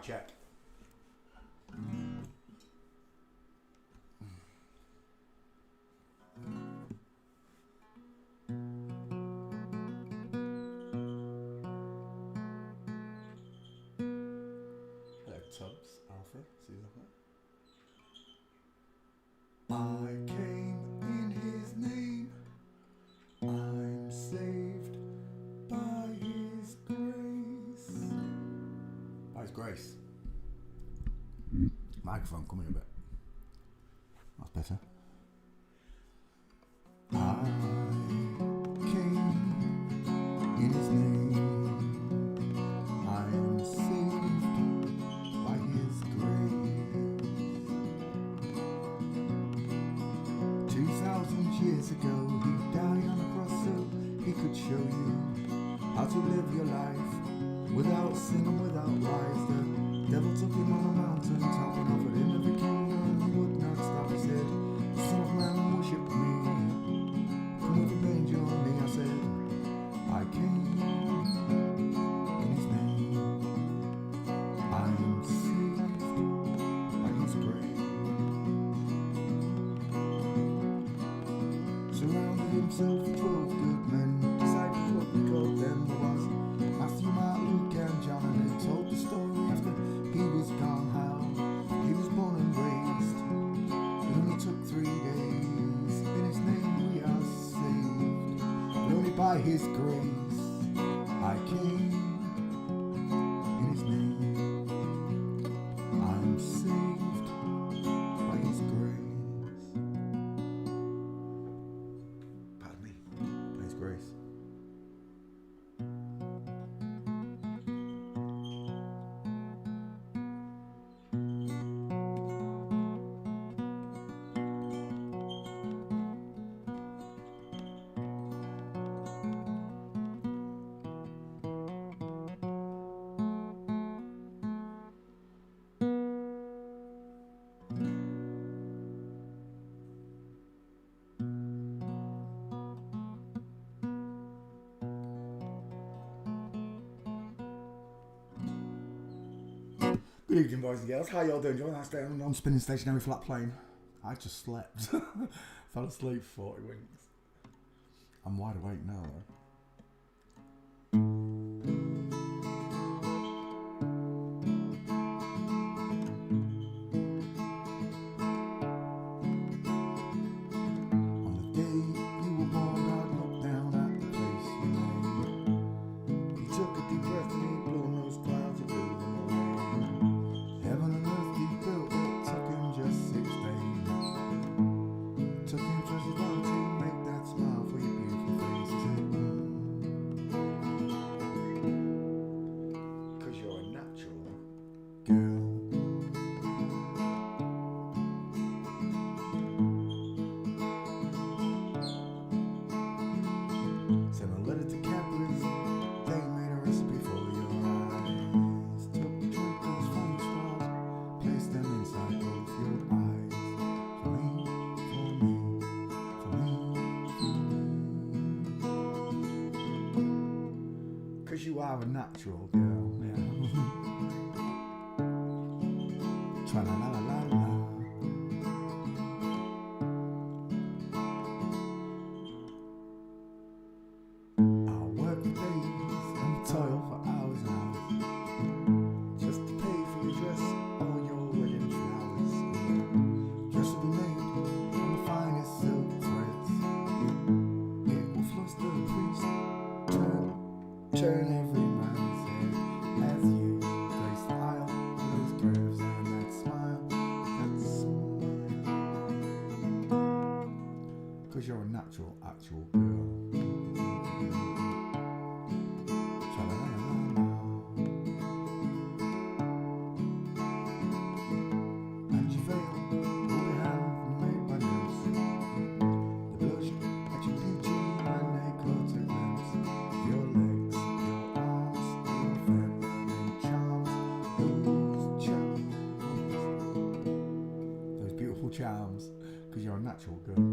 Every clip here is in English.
Mic check. Hello, Tubbs, Alpha, Susan. I came in his name. I'm saved by his grace. By his grace. Microphone, come here a bit. That's better. I came in his name. I am saved by his grace. 2,000 years ago, he died on a cross so he could show you how to live your life without sin and without lies. The devil took him on a mountain top and offered him every kingdom. He would not stop. He said, "Son of man, worship me. Come with an angel on me." I said, I came in his name. I am saved by his grace. Surrounded himself with 12 good men. Disciples, what we called them, was Matthew, Mark, Luke and John. And they told the story after he was gone, how he was born and raised. It only took 3 days. In his name we are saved, but only by his grace. I came in his name. I'm saved by his grace. Pardon me, by his grace. Good evening, boys and girls. How y'all doing? Enjoying that stay on spinning stationary flat plane? I just slept. Fell asleep for 40 winks. I'm wide awake now, though. On the day you were born, God looked down at the place you made. He took a deep breath and he blew on those clouds and blew them away. Heaven and earth he built, it took him just 6 days. Took him just as long to make that smile for your beautiful face. He said, "'Cause you're a natural girl." Sent a letter to Cadbury's, they made a recipe for your eyes. Took the twinkles from the stars, placed them inside both your eyes. For me, for me, for me, for me. 'Cause you are a natural girl, yeah. Tra-la-la-la-la-la. I'll work for days and toil for hours and hours just to pay for your dress or your wedding flowers. Dress will be made from the finest silk threads. It will fluster the priest, turn every man's head as you grace the aisle with those curves and that smile, that smile. 'Cause you're a natural, actual girl. Tra-la-la-la-la. And your veil will be handmade by nurse. The blush at your beauty and necrotic limbs. Your legs, your arms, your feminine charms. Those beautiful charms. 'Cause you're a natural girl.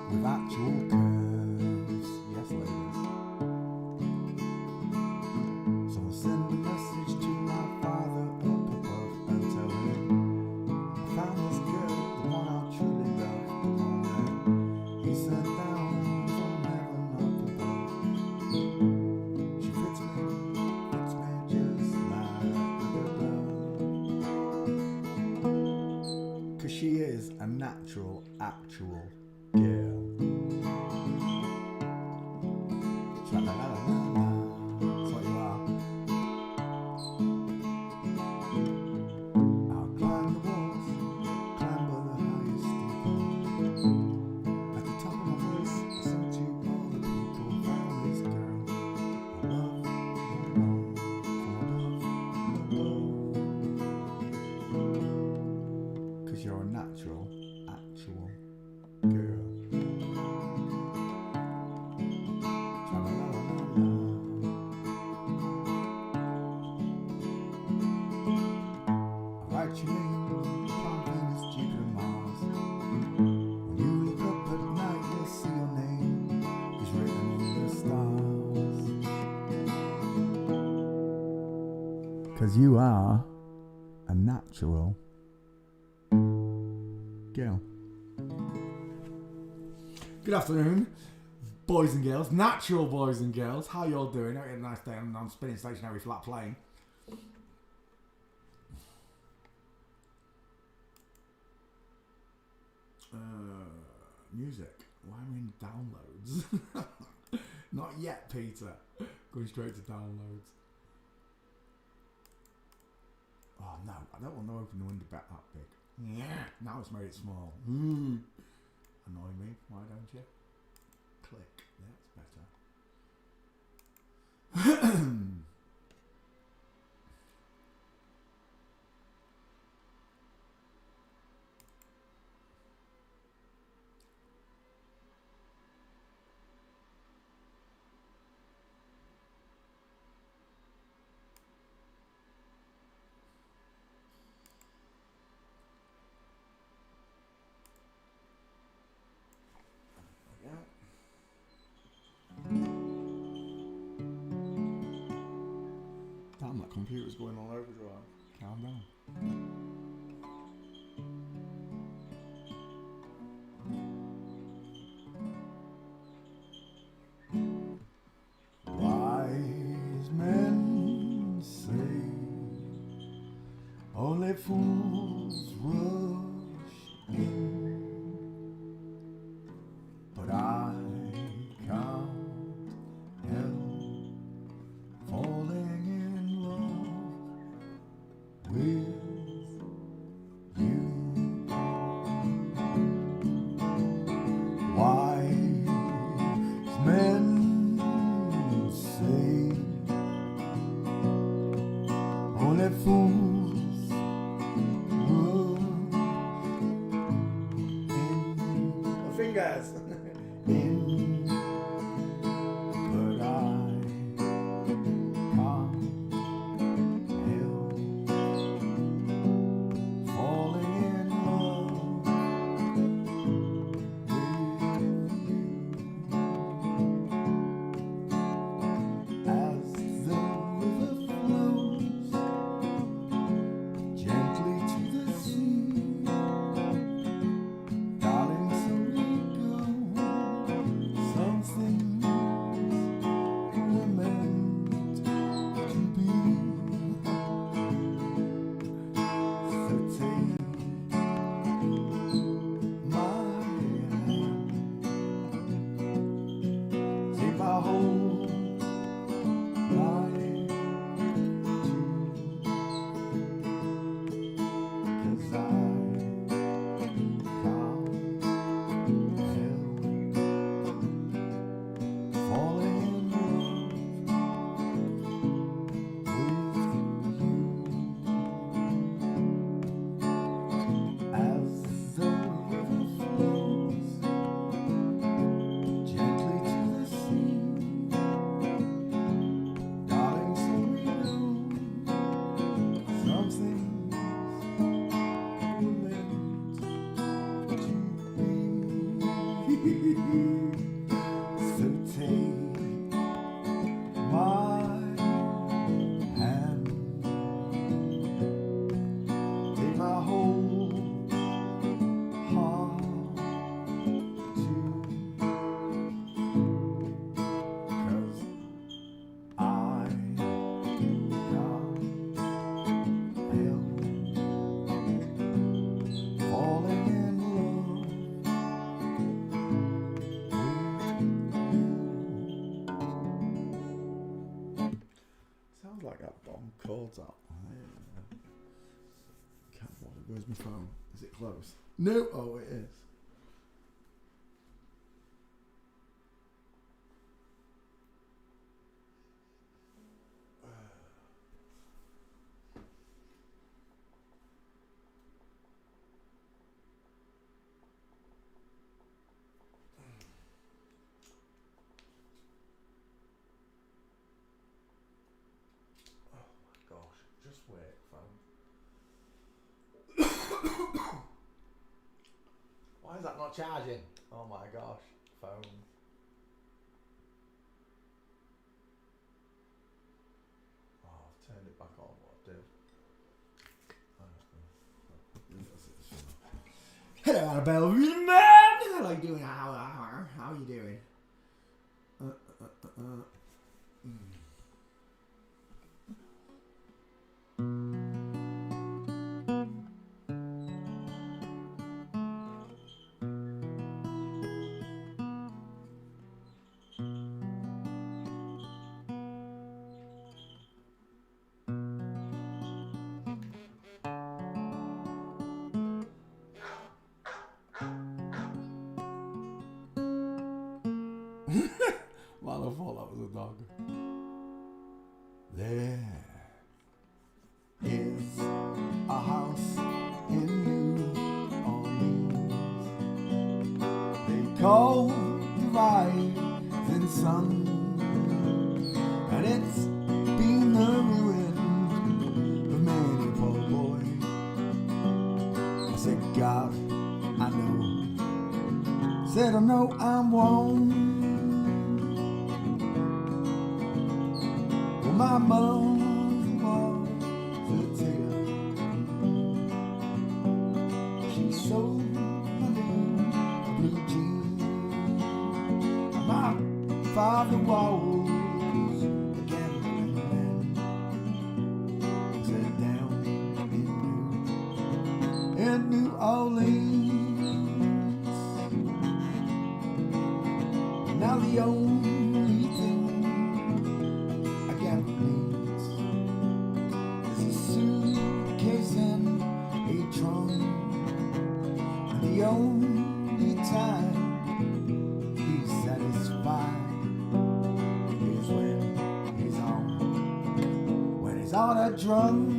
With actual curves. Yes, ladies. So 'cause you are a natural girl. Good afternoon, boys and girls, natural boys and girls. How you all doing? Having a nice day on spinning stationary flat plane. Music. Why am I in downloads? Not yet, Peter. Going straight to downloads. Oh no, I don't want to open the window back that big. Yeah, now it's made it small. Annoy me, why don't you? Click. That's better. Damn, that computer's going on overdrive. Calm down. Wise men say only fools rush in, but I can't help falling in love with you. Wise men say only fools rush in. Fingers. In, but I can't help falling in love with you. As the river flows gently to the sea, darling, so we go. Some things were meant to be. So take my hand, take my whole life too, 'cause I can't help falling in love with you. As the river flows gently to the sea, darling, so we know some things were meant to be. So take my hand, take my whole heart too, 'cause I can't help falling in love with you. Sounds like that bomb chords up. Can't bother. Where's my phone? Is it close? No. Oh, it is. Gosh, just wait, phone. Why is that not charging? Oh my gosh, phone. Oh, I've turned it back on. What do? Annabelle, man! How you doing? How are you doing? Well, I thought that was a dog. There is a house in New Orleans. They call the rising sun, and it's been the ruin of many poor boy. I said, God, I know. Said, I know I'm wrong. My mom was a tailor. She sewed my new blue jeans. My father was a gambling man. Sat down in New Orleans. Now the only thing there's a suitcase and a trunk, and the only time he's satisfied is when he's on a drum.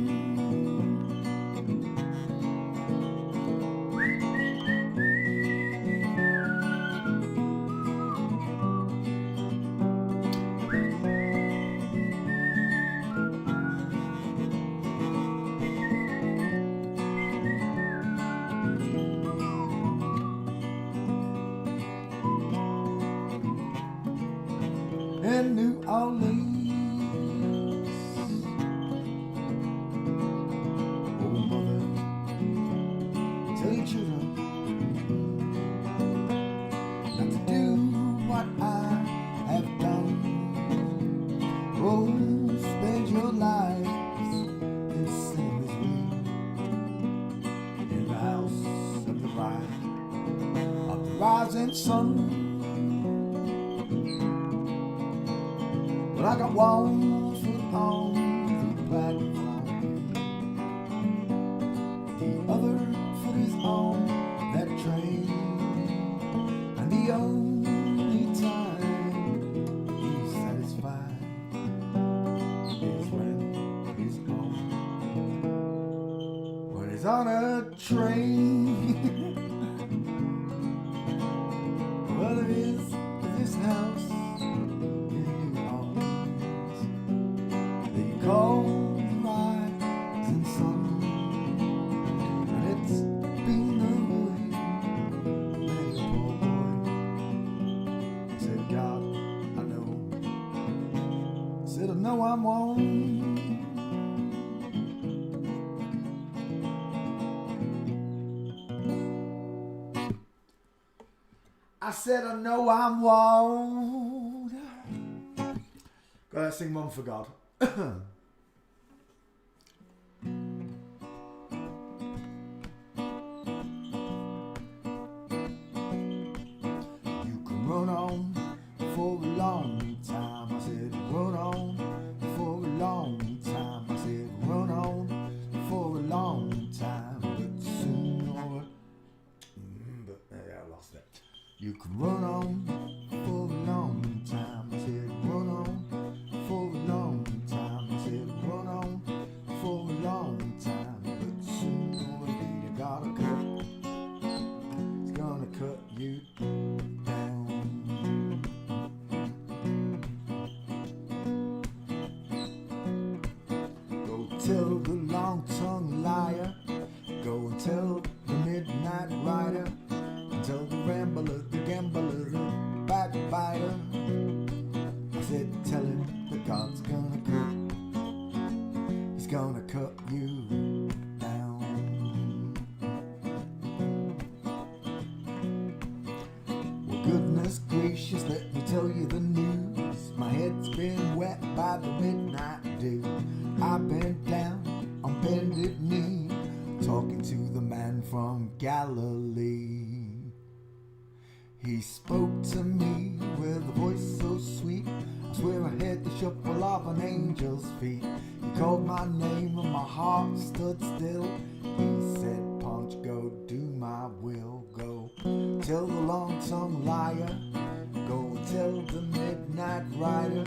In New Orleans, oh mother, tell your children not to do what I have done. Oh, spend your lives in sin misery in the house of the rising sun. But I got one foot on the platform, the other foot is on that train, and the only time he's satisfied is when he's on a train. Well, there is this house cold rising sun, and it's been the ruin of many poor boy. Said, God, I know. Said, I know I'm wrong. I said, I know I'm wrong. Gotta sing one for God. Run on for a long time. I said, run on for a long time. I said, run on for a long time. But soon or I lost that. You can run on for a long time. I said, run on for a long time. I said, run on for a long time. But soon or later, gotta cut. It's gonna cut you down. Tell the long-tongued liar, go and tell the midnight rider, and tell the rambler, the gambler, the backbiter. I said, tell him that God's gonna cut, he's gonna cut you down. down on bended knee, talking to the man from Galilee. He spoke to me with a voice so sweet, I swear I heard the shuffle of an angel's feet. He called my name and my heart stood still. He said, Punch, go do my will. Go tell the long-tongued liar, go tell the midnight rider,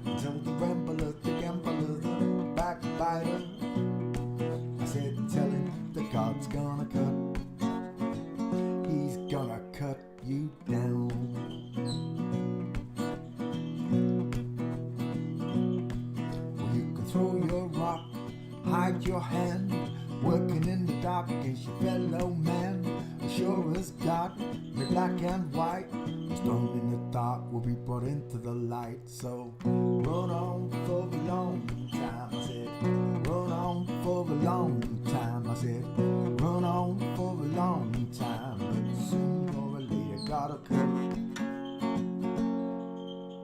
tell the rambler, the gambler, the backbiter. I said, tell him that God's gonna cut, he's gonna cut you down. Well, you can throw your rock, hide your hand, working in the dark against your fellow man. As sure as God, we're black and white, stone in the dark will be brought into the light. So run on for a long time, I said. Run on for a long time, I said. Run on for a long time, but sooner or later gotta cut.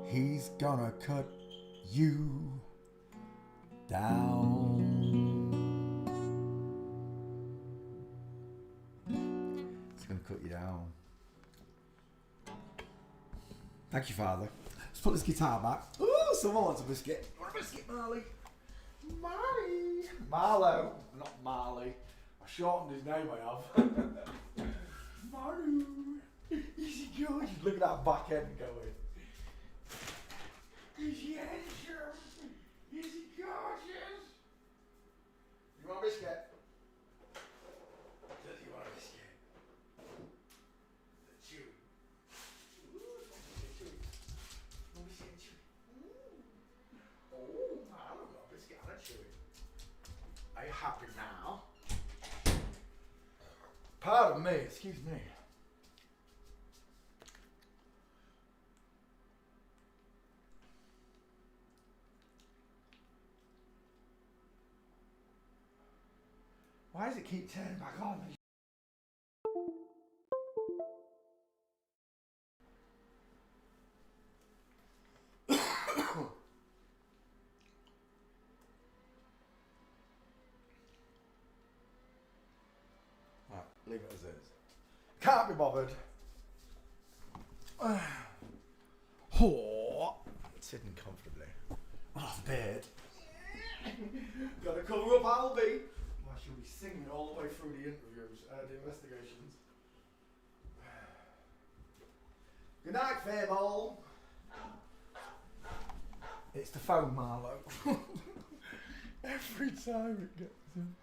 He's gonna cut you down. He's gonna cut you down. Thank you, Father. Let's put this guitar back. Ooh, someone wants a biscuit. You want a biscuit, Marley? Marley. Marlo. Not Marley. I shortened his name, I have. Marley. Is he gorgeous? Look at that back end going. Is he handsome? Is he gorgeous? You want a biscuit? Does he want a biscuit? Chewy. Oh, I don't got a biscuit and a chewy. Are you happy now? Pardon me, excuse me. Why does it keep turning back on? Right, leave it as is. Can't be bothered. Sitting comfortably. Off bed. Gotta cover up Albie. I shall be singing all the way through the interviews, the investigations. Good night, Fairball. It's the phone, Marlo. Every time it gets him.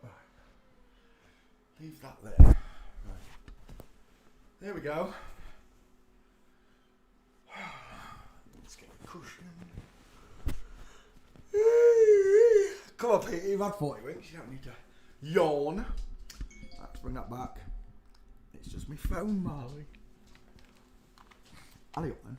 Right. Leave that there. Right. There we go. Let's get a cushion. Come on, Peter, you've had 40 weeks, you don't need to yawn. Let's bring that back. It's just my phone, Marley. Alley up then.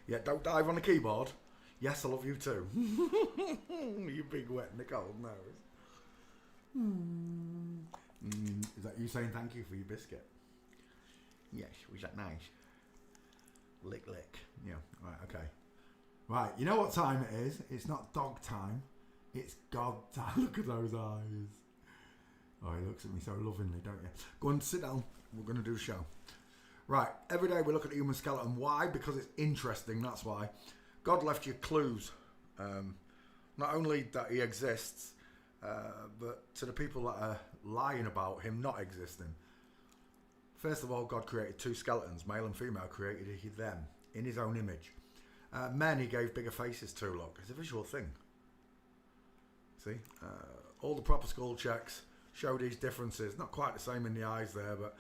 Yeah, don't dive on the keyboard. Yes, I love you too. You big wet Nicole nose. Is that you saying thank you for your biscuit? Yes, was that nice? Lick, lick. Yeah, right, okay. Right, you know what time it is? It's not dog time. It's God time. Look at those eyes. Oh, he looks at me so lovingly, don't you? Go on, sit down. We're going to do a show. Right, every day we look at the human skeleton. Why? Because it's interesting, that's why. God left you clues. Not only that he exists, but to the people that are lying about him not existing. First of all, God created two skeletons, male and female, created them in his own image. Men he gave bigger faces to, look. It's a visual thing. See? All the proper skull checks show these differences. Not quite the same in the eyes there, but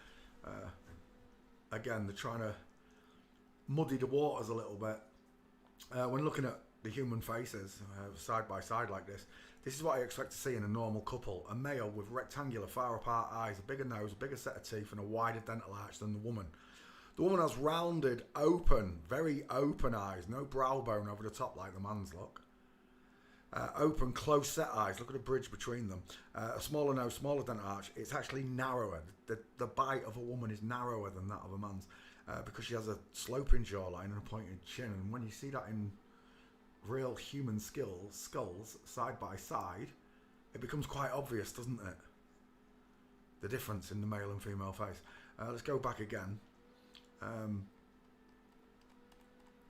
again, they're trying to muddy the waters a little bit. When looking at the human faces side by side like this is what I expect to see in a normal couple. A male with rectangular, far apart eyes, a bigger nose, a bigger set of teeth, and a wider dental arch than the woman. The woman has rounded, open, very open eyes, no brow bone over the top like the man's look. Open, close set eyes, look at the bridge between them. A smaller nose, smaller dental arch. It's actually narrower. The bite of a woman is narrower than that of a man's. because she has a sloping jawline and a pointed chin. And when you see that in real human skulls side by side, it becomes quite obvious, doesn't it? The difference in the male and female face. Let's go back again.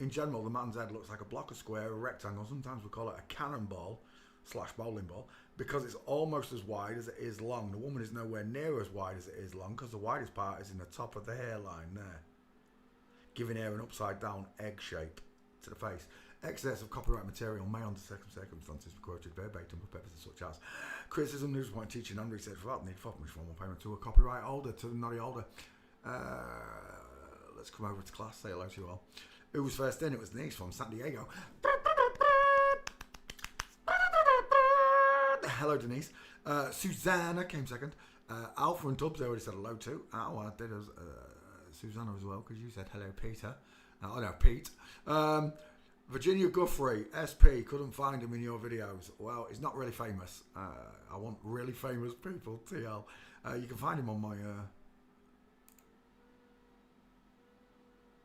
In general, the man's head looks like a block, a square, a rectangle. Sometimes we call it a cannonball / bowling ball because it's almost as wide as it is long. The woman is nowhere near as wide as it is long because the widest part is in the top of the hairline there, giving her an upside down egg shape to the face. Excess of copyright material may under certain circumstances be quoted verbatim for purposes such as criticism, news point, teaching and research without the need for formal payment to a copyright holder, to the naughty holder. Let's come over to class, say hello to you all. Who was first in? It was Denise from San Diego. Hello, Denise. Susanna came second. Alpha and Tubbs I already said hello to. Oh, I did as Susanna as well, because you said hello, Peter. Oh, no, Pete. Virginia Guthrie, SP, couldn't find him in your videos. Well, he's not really famous. I want really famous people, TL. You can find him on my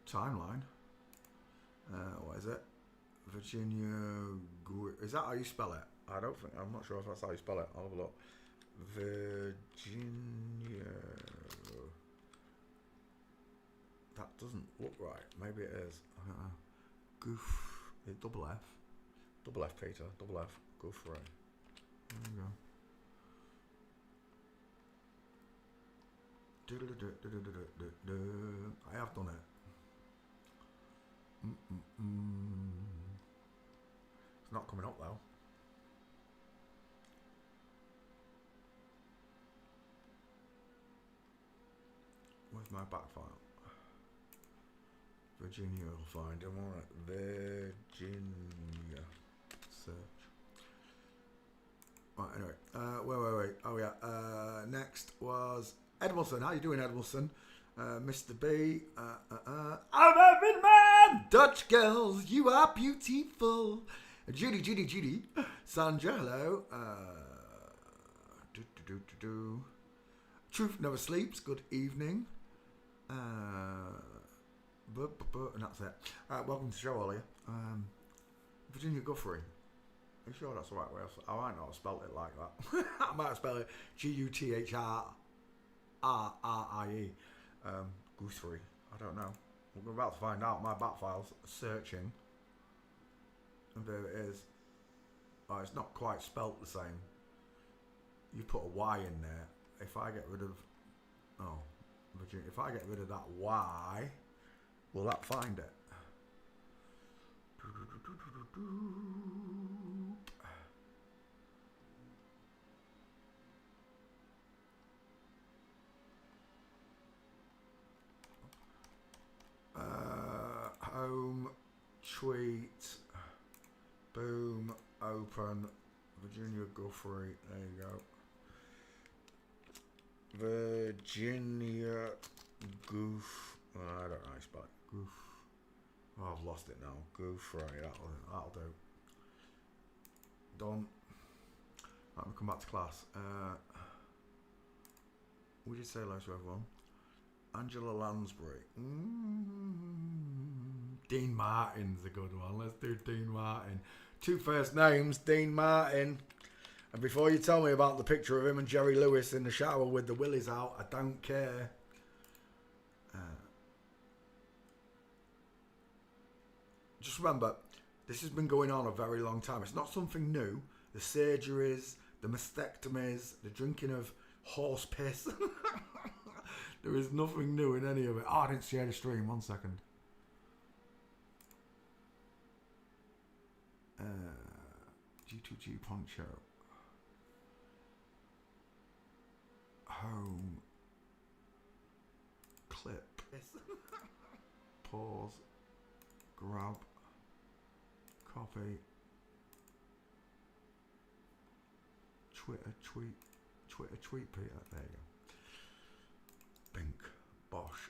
timeline. What is it? Virginia, is that how you spell it? I'm not sure if that's how you spell it. I'll have a look. Virginia. That doesn't look right. Maybe it is. I don't know. Double F. Double F, Peter. Double F. Go for it. There you go. I have done it. It's not coming up though. Where's my back file? Virginia will find him. Alright, Virginia. Search. Right, anyway. Wait. Oh yeah. Next was Edmilson. How you doing, Edmilson? Mr. B. I'm Evan Man! Dutch girls, you are beautiful. Judy. Sandra, hello. Truth never sleeps. Good evening. And that's it. Welcome to the show, Ollie. Virginia Guthrie. Are you sure that's the right way? I might not have spelled it like that. I might have spelled it Guthrrie. Guthrie. I don't know. We're about to find out. My back file's searching. And there it is. Oh, it's not quite spelt the same. You put a Y in there. If I get rid of... Oh, Virginia. If I get rid of that Y... Will that find it? Home, tweet, boom, open, Virginia Guthrie, there you go. Virginia Goof, I don't know how to spell it. Goof. Oh, I've lost it now. Guthrie, that'll do. Done. Right, we'll come back to class. We did say hello to everyone. Angela Lansbury. Dean Martin's a good one. Let's do Dean Martin. Two first names, Dean Martin. And before you tell me about the picture of him and Jerry Lewis in the shower with the willies out, I don't care. Just remember, this has been going on a very long time. It's not something new. The surgeries, the mastectomies, the drinking of horse piss. There is nothing new in any of it. Oh, I didn't share the stream. 1 second. G2G Poncho. Home. Clip. Pause. Grab. Copy. Twitter tweet, Peter. There you go. Bink. Bosh.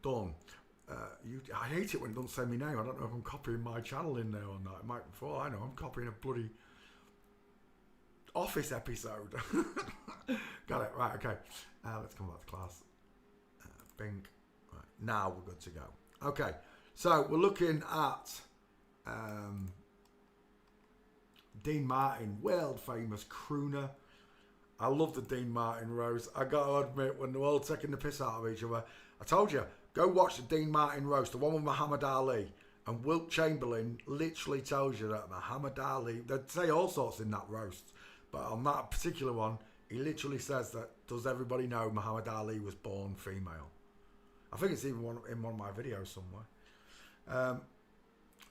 Done. I hate it when it doesn't say me name. I don't know if I'm copying my channel in there or not. It might, for all I know, I'm copying a bloody Office episode. Got it. Right, okay. Let's come back to class. Bink. Right. Now we're good to go. Okay, so we're looking at Dean Martin, world famous crooner. I love the Dean Martin roast. I got to admit, when they're all taking the piss out of each other, I told you, go watch the Dean Martin roast, the one with Muhammad Ali. And Wilt Chamberlain literally tells you that Muhammad Ali, they say all sorts in that roast, but on that particular one, he literally says that, does everybody know Muhammad Ali was born female? I think it's even in one of my videos somewhere.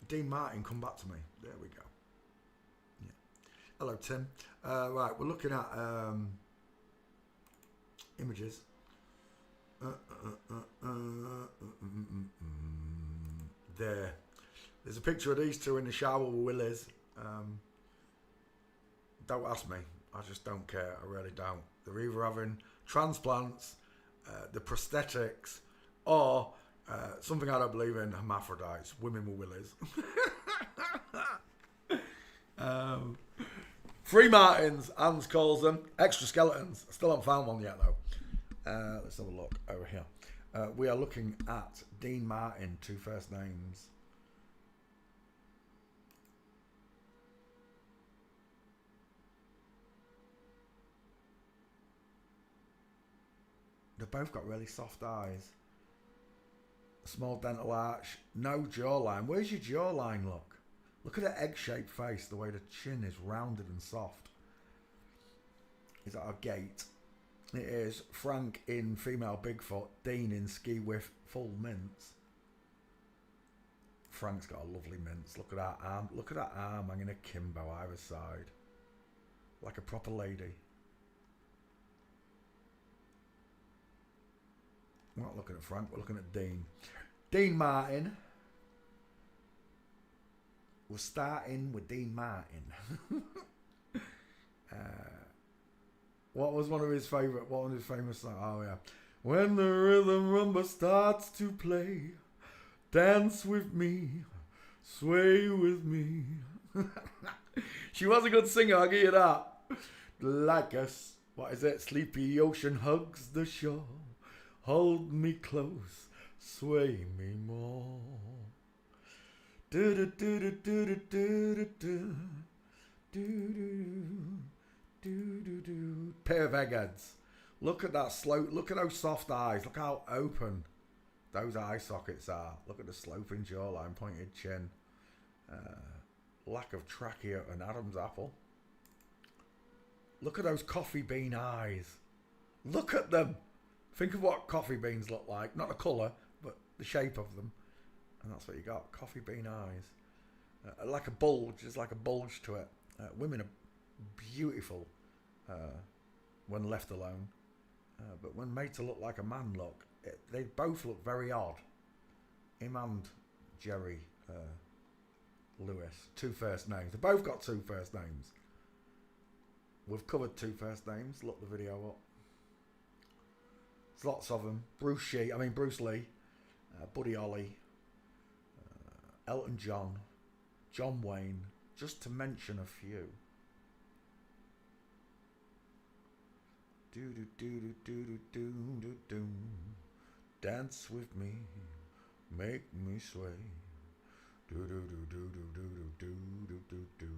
Dean Martin, come back to me. There we go. Yeah. Hello, Tim. Right, we're looking at images. There's a picture of these two in the shower with Willies. Don't ask me. I just don't care. I really don't. They're either having transplants, the prosthetics, or something I don't believe in, hermaphrodites, women with willies. Free Martins, Hans calls them. Extra skeletons. I still haven't found one yet, though. Let's have a look over here. We are looking at Dean Martin, two first names. They've both got really soft eyes. A small dental arch. No jawline. Where's your jawline look? Look at her egg-shaped face, the way the chin is rounded and soft. Is that our gait? It is. Frank in female Bigfoot, Dean in ski with full mince. Frank's got a lovely mince. Look at that arm. Look at that arm hanging akimbo either side. Like a proper lady. We're not looking at Frank, we're looking at Dean. Dean Martin. We're starting with Dean Martin. What was one of his favourite, what was his famous song? Oh yeah. When the rhythm rumba starts to play, dance with me, sway with me. She was a good singer, I'll give you that. Like us, what is it? Sleepy ocean hugs the shore. Hold me close, sway me more. Do do do do do do do do do. Pair of eggheads. Look at that slope. Look at those soft eyes. Look how open those eye sockets are. Look at the sloping jawline, pointed chin. Lack of trachea and Adam's apple. Look at those coffee bean eyes. Look at them. Think of what coffee beans look like. Not the colour, but the shape of them. And that's what you got. Coffee bean eyes. Like a bulge. There's like a bulge to it. Women are beautiful when left alone. But when made to look like a man look, they both look very odd. Him and Jerry Lewis. Two first names. They both got two first names. We've covered two first names. Look the video up. There's lots of them. Bruce Lee, Buddy Holly, Elton John, John Wayne, just to mention a few. Do do do do do do do do. Dance with me, make me sway. Do do do do do do do do do do.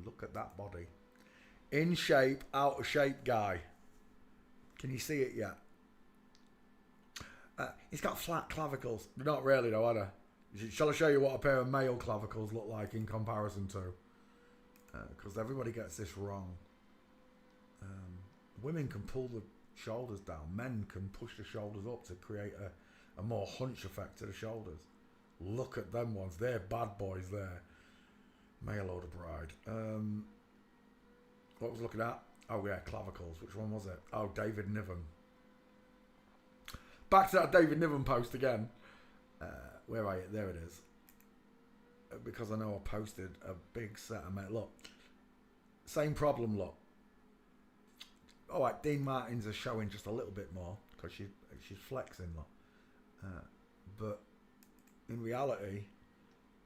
Look at that body. In shape, out of shape guy. Can you see it yet? He's got flat clavicles. Not really though, are they? Shall I show you what a pair of male clavicles look like in comparison to? Because everybody gets this wrong. Women can pull the shoulders down. Men can push the shoulders up to create a more hunch effect to the shoulders. Look at them ones. They're bad boys there. Mail order bride. What was I looking at? Oh yeah, clavicles. Which one was it? Oh, David Niven. Back to that David Niven post again. Where are you? There it is. Because I know I posted a big set of men. Look. Same problem, look. Alright, Dean Martin's are showing just a little bit more. Because she's flexing, look. But in reality,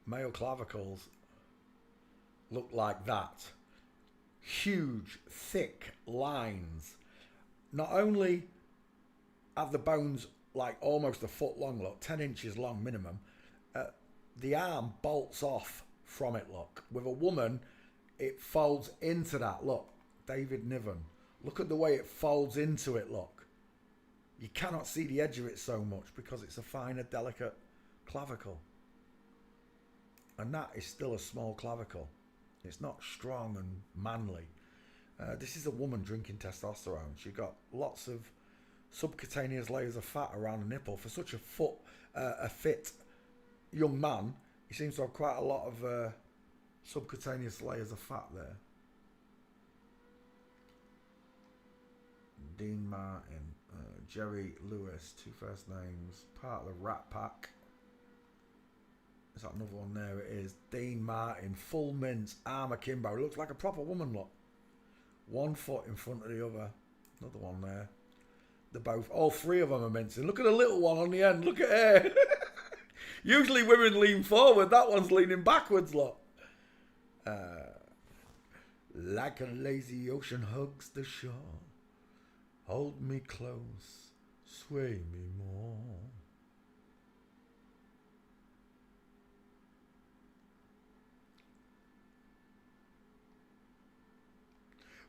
male clavicles look like that. Huge, thick lines. Not only have the bones like almost a foot long, look, 10 inches long minimum. The arm bolts off from it, look. With a woman, it folds into that, look. David Niven. Look at the way it folds into it, look. You cannot see the edge of it so much because it's a finer, delicate clavicle. And that is still a small clavicle. It's not strong and manly. This is a woman drinking testosterone. She got lots of subcutaneous layers of fat around the nipple. For such a fit young man, he seems to have quite a lot of subcutaneous layers of fat there. Dean Martin, Jerry Lewis, 2 first names, part of the Rat Pack. Is that another one? There it is. Dean Martin, full mince, arm akimbo. Looks like a proper woman, look. 1 foot in front of the other. Another one there. They're both, all 3 of them are mincing. Look at the little one on the end. Look at her. Usually women lean forward. That one's leaning backwards, look. Like a lazy ocean hugs the shore. Hold me close. Sway me more.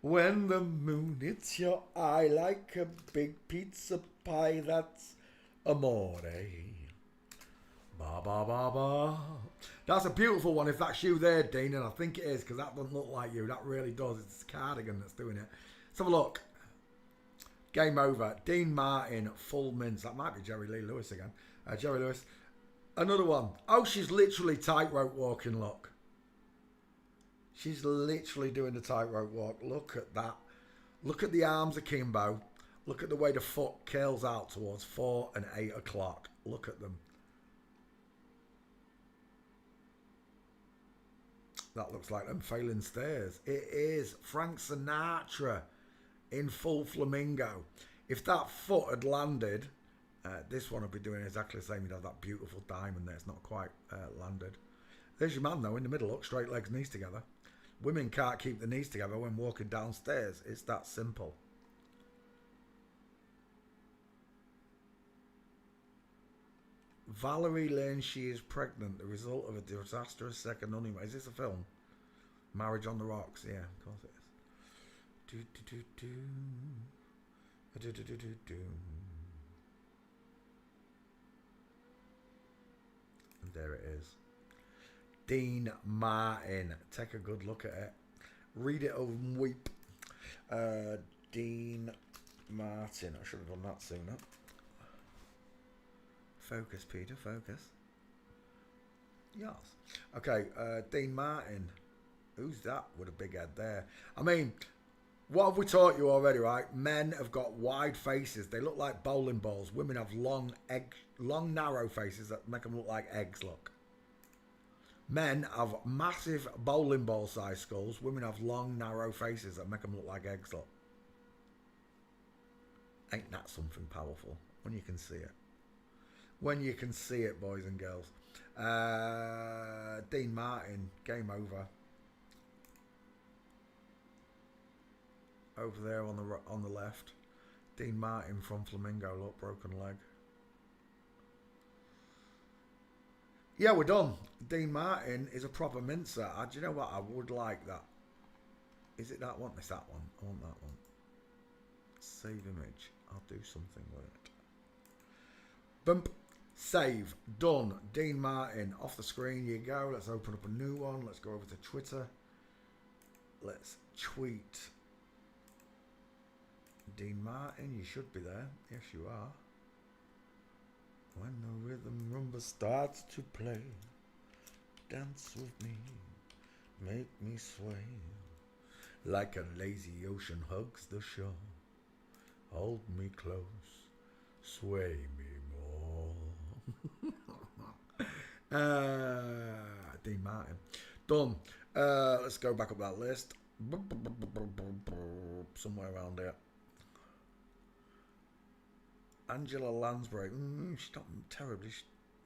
When the moon hits your eye like a big pizza pie, that's amore. Ba ba ba ba. That's a beautiful one if that's you there, Dean, and I think it is because that doesn't look like you. That really does. It's Cardigan that's doing it. Let's have a look. Game over. Dean Martin, full mince. That might be Jerry Lee Lewis again. Jerry Lewis. Another one. Oh, she's literally tightrope walking, look. She's literally doing the tightrope walk. Look at that. Look at the arms akimbo. Look at the way the foot curls out towards 4 and 8 o'clock. Look at them. That looks like them failing stairs. It is Frank Sinatra in full flamingo. If that foot had landed, this one would be doing exactly the same. You'd have that beautiful diamond there. It's not quite landed. There's your man, though, in the middle. Look, straight legs, knees together. Women can't keep the knees together when walking downstairs. It's that simple. Valerie Lane, she is pregnant. The result of a disastrous second honeymoon. Is this a film? Marriage on the Rocks. Yeah, of course it is. And there it is. Dean Martin. Take a good look at it. Read it over and weep. Dean Martin. I should have done that sooner. Focus, Peter. Focus. Yes. Okay. Dean Martin. Who's that with a big head there? I mean, what have we taught you already, right? Men have got wide faces. They look like bowling balls. Women have long, narrow faces that make them look like eggs, look. Men have massive bowling ball size skulls. Women have long, narrow faces that make them look like eggs, look. Ain't that something powerful? When you can see it. When you can see it, boys and girls. Dean Martin, game over. Over there on the left. Dean Martin from Flamingo, look, broken leg. Yeah, we're done. Dean Martin is a proper mincer. Do you know what? I would like that. Is it that one? It's that one. I want that one. Save image. I'll do something with it. Bump. Save. Done. Dean Martin. Off the screen you go. Let's open up a new one. Let's go over to Twitter. Let's tweet. Dean Martin, you should be there. Yes, you are. When the rhythm rumba starts to play, dance with me, make me sway, like a lazy ocean hugs the shore. Hold me close, sway me more. Dean Martin. Done. Let's go back up that list. Somewhere around here. Angela Lansbury. She's not terribly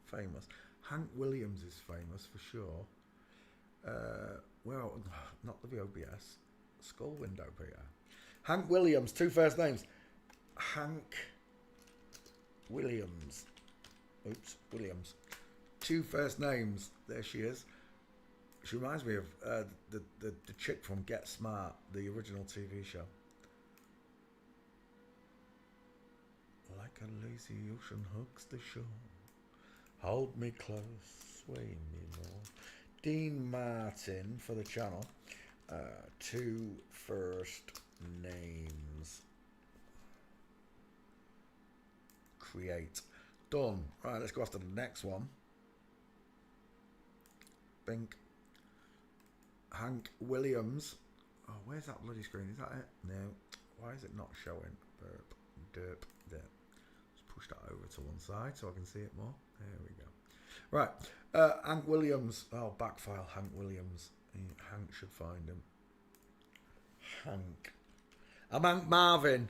famous. Hank Williams is famous for sure. Well, not the VOBS. Skull Window, Peter. Hank Williams, 2 first names. Hank Williams. Oops, Williams. 2 first names. There she is. She reminds me of the chick from Get Smart, the original TV show. Like a lazy ocean hugs the shore. Hold me close, sway me more. Dean Martin for the channel. 2 first names. Create. Done. Right, let's go after the next one. Bink. Hank Williams. Oh, where's that bloody screen? Is that it? No. Why is it not showing? Burp. Derp. There. Let's push that over to one side so I can see it more. There we go. Right. Hank Williams. Oh, backfile. Hank Williams. Hank should find him. Hank. I'm Hank Marvin.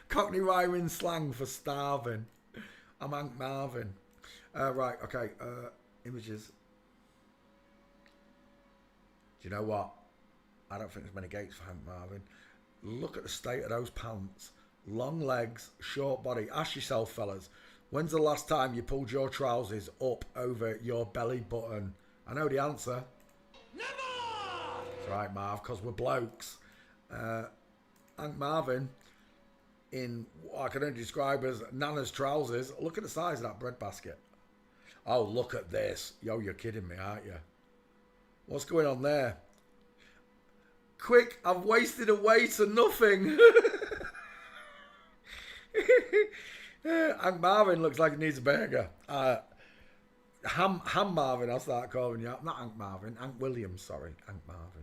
Cockney rhyming slang for starving. I'm Hank Marvin. Right, okay. Images. Do you know what? I don't think there's many gates for Hank Marvin. Look at the state of those pants. Long legs, short body. Ask yourself, fellas, when's the last time you pulled your trousers up over your belly button? I know the answer. Never! That's right, Marv, because we're blokes. Hank Marvin, in what I can only describe as Nana's trousers. Look at the size of that bread basket. Oh, look at this. Yo, you're kidding me, aren't you? What's going on there? Quick, I've wasted away to nothing. Hank Marvin looks like he needs a burger. Ham Marvin, I'll start calling you. Not Hank Marvin. Hank Williams, sorry. Hank Marvin.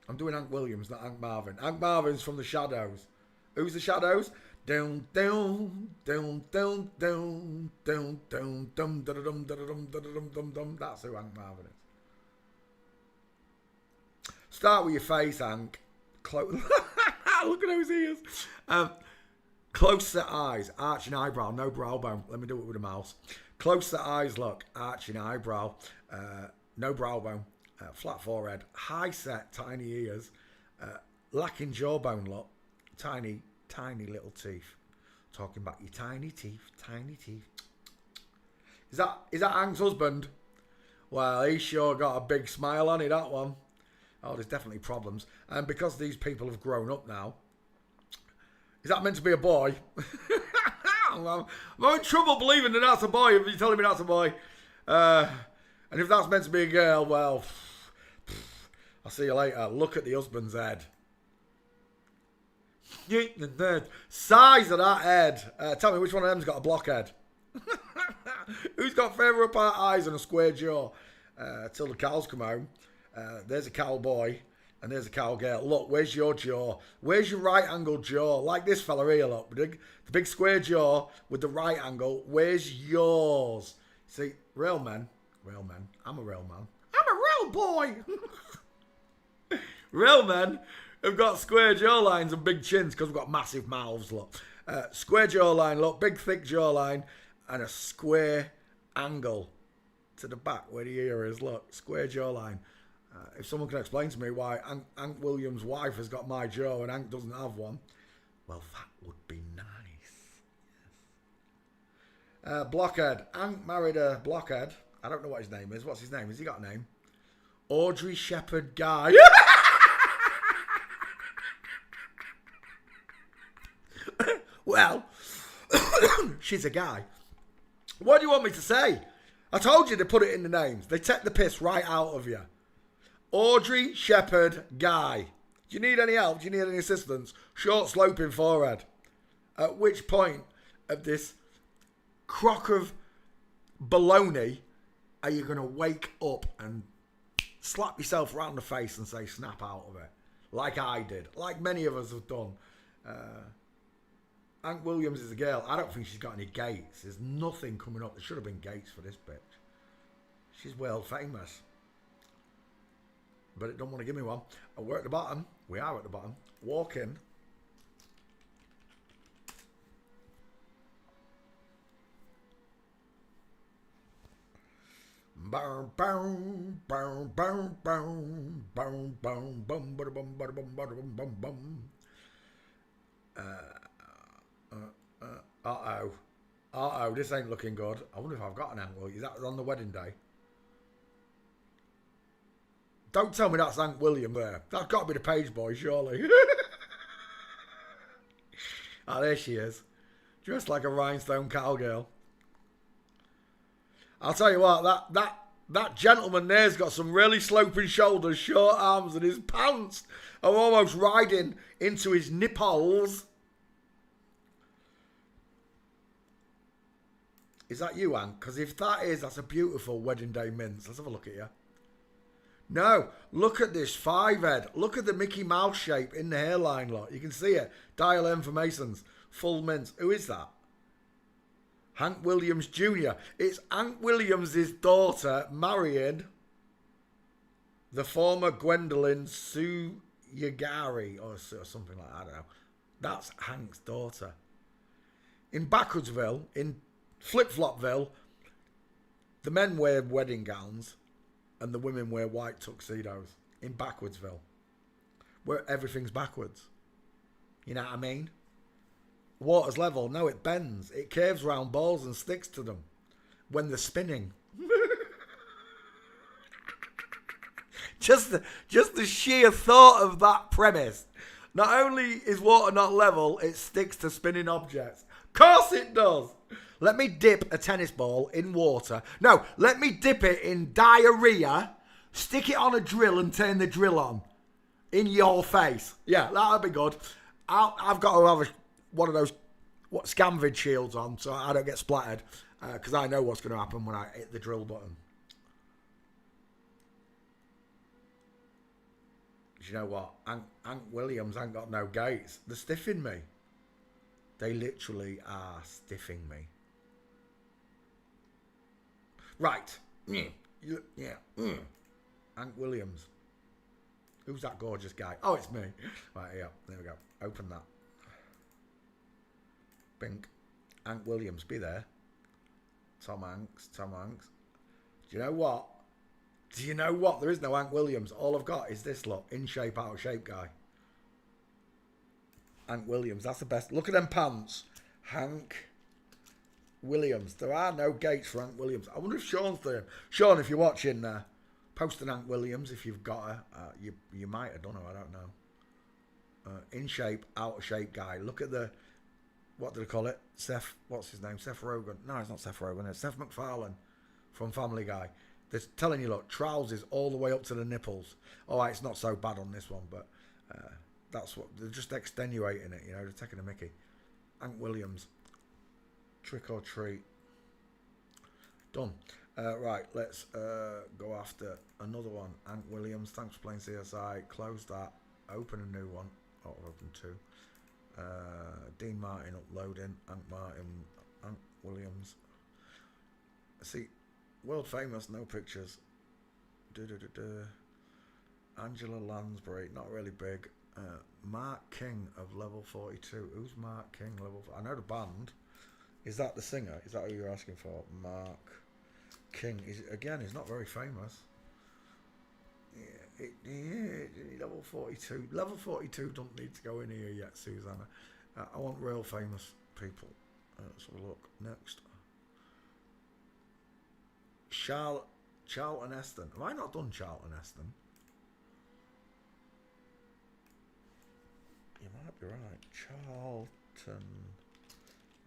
I'm doing Hank Williams, not Hank Marvin. Hank Marvin's from the Shadows. Who's the Shadows? Down, down, down, down, down, down, down, dum, da dum, da dum, da dum, dum, dum. That's who Hank Marvin is. Start with your face, Hank. Look at those ears. Close set eyes, arching eyebrow, no brow bone. Let me do it with a mouse. Close set eyes, look, arching eyebrow, no brow bone, flat forehead, high set, tiny ears, lacking jawbone, look, tiny little teeth. Talking about your tiny teeth, tiny teeth. Is that Hank's husband? Well, he's sure got a big smile on it, that one. Oh, there's definitely problems. And because these people have grown up now, is that meant to be a boy? I'm having trouble believing that that's a boy if you're telling me that's a boy. And if that's meant to be a girl, well, I'll see you later. Look at the husband's head. The size of that head. Tell me which one of them's got a blockhead. Who's got further apart eyes and a square jaw? Till the cows come home. There's a cowboy and there's a cowgirl. Look, where's your jaw? Where's your right angle jaw? Like this fella here, look. The big square jaw with the right angle. Where's yours? See, real men. I'm a real man. I'm a real boy. Real men have got square jawlines and big chins because we've got massive mouths, look. Square jawline, look. Big, thick jawline and a square angle to the back where the ear is, look. Square jawline. If someone can explain to me why Hank Williams' wife has got my jaw and Hank doesn't have one, well, that would be nice. Yes. Blockhead. Hank married a blockhead. I don't know what his name is. What's his name? Has he got a name? Audrey Shepherd Guy. Well, she's a guy. What do you want me to say? I told you to put it in the names. They take the piss right out of you. Audrey Shepherd Guy. Do you need any help? Do you need any assistance? Short sloping forehead. At which point of this crock of baloney are you going to wake up and slap yourself around the face and say snap out of it? Like I did. Like many of us have done. Hank Williams is a girl. I don't think she's got any gates. There's nothing coming up. There should have been gates for this bitch. She's world famous. But it don't want to give me one. And we're at the bottom. We are at the bottom. Walk in. Bow, bow, bow, bow, bow, bow, bow, bum, bada, bum, bada, bum, bada, bum, bum, bum. Uh-oh. Uh-oh, this ain't looking good. I wonder if I've got an Hank Williams. Is that on the wedding day? Don't tell me that's Hank Williams there. That's got to be the page boy, surely. Ah, there she is. Dressed like a rhinestone cowgirl. I'll tell you what, that gentleman there's got some really sloping shoulders, short arms, and his pants are almost riding into his nipples. Is that you, Hank? Because if that is, that's a beautiful wedding day mince. Let's have a look at you. No, look at this 5-head. Look at the Mickey Mouse shape in the hairline, look. You can see it. Dial M for Masons. Full mince. Who is that? Hank Williams Jr. It's Hank Williams' daughter marrying the former Gwendolyn Suyagari or something like that. I don't know. That's Hank's daughter. In Backwardsville, in Flip-Flopville, the men wear wedding gowns and the women wear white tuxedos. In Backwardsville, where everything's backwards. You know what I mean? Water's level. No, it bends. It curves round balls and sticks to them when they're spinning. Just the sheer thought of that premise. Not only is water not level, it sticks to spinning objects. Course it does. Let me dip a tennis ball in water. No, let me dip it in diarrhea, stick it on a drill and turn the drill on. In your face. Yeah, that'll be good. I've got to have one of those Scamvid shields on so I don't get splattered because I know what's going to happen when I hit the drill button. Do you know what? Hank Williams ain't got no gates. They're stiffing me. They literally are stiffing me. Right. Yeah. Hank Williams. Who's that gorgeous guy? Oh, it's me. Right, yeah. There we go. Open that. Bink. Hank Williams, be there. Tom Hanks. Do you know what? There is no Hank Williams. All I've got is this lot. In shape, out of shape guy. Hank Williams. That's the best. Look at them pants. Hank Williams. There are no gates for Hank Williams. I wonder if Sean's there. Sean, if you're watching, post an Hank Williams if you've got her. You might have done her. I don't know. In shape, out of shape guy. Look at the... What do they call it? What's his name? Seth Rogen. No, it's not Seth Rogen. It's Seth MacFarlane from Family Guy. They're telling you, look, trousers all the way up to the nipples. All right, it's not so bad on this one, but that's what... They're just extenuating it, you know. They're taking a mickey. Hank Williams. Trick or treat. Done. Right, let's go after another one. Hank Williams. Thanks for playing CSI. Close that. Open a new one. Oh, open two. Dean Martin uploading. Hank Williams. See, world famous, no pictures. Angela Lansbury, not really big. Mark King of Level 42. Who's Mark King? I know the band. Is that the singer? Is that who you're asking for? Mark King. He's not very famous. Level 42. Level 42 don't need to go in here yet, Susanna. I want real famous people. Let's have a look. Next. Charlton Heston. Have I not done Charlton Heston? You might be right. Charlton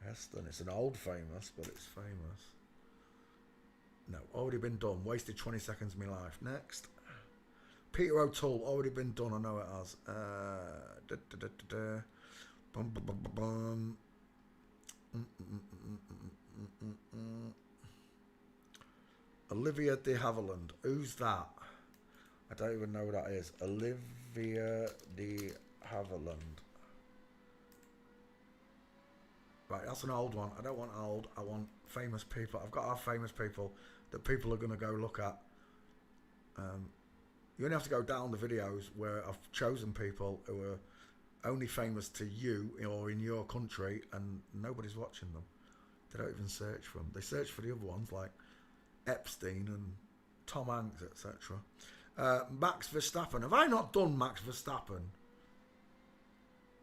Heston. It's an old famous, but it's famous. No, already been done. Wasted 20 seconds of my life. Next. Peter O'Toole, already been done. I know it has. Olivia de Havilland. Who's that? I don't even know who that is. Olivia de Havilland. Right, that's an old one. I don't want old. I want famous people. I've got to have famous people that people are going to go look at. You only have to go down the videos where I've chosen people who are only famous to you or in your country and nobody's watching them. They don't even search for them. They search for the other ones like Epstein and Tom Hanks, etc. Max Verstappen. Have I not done Max Verstappen?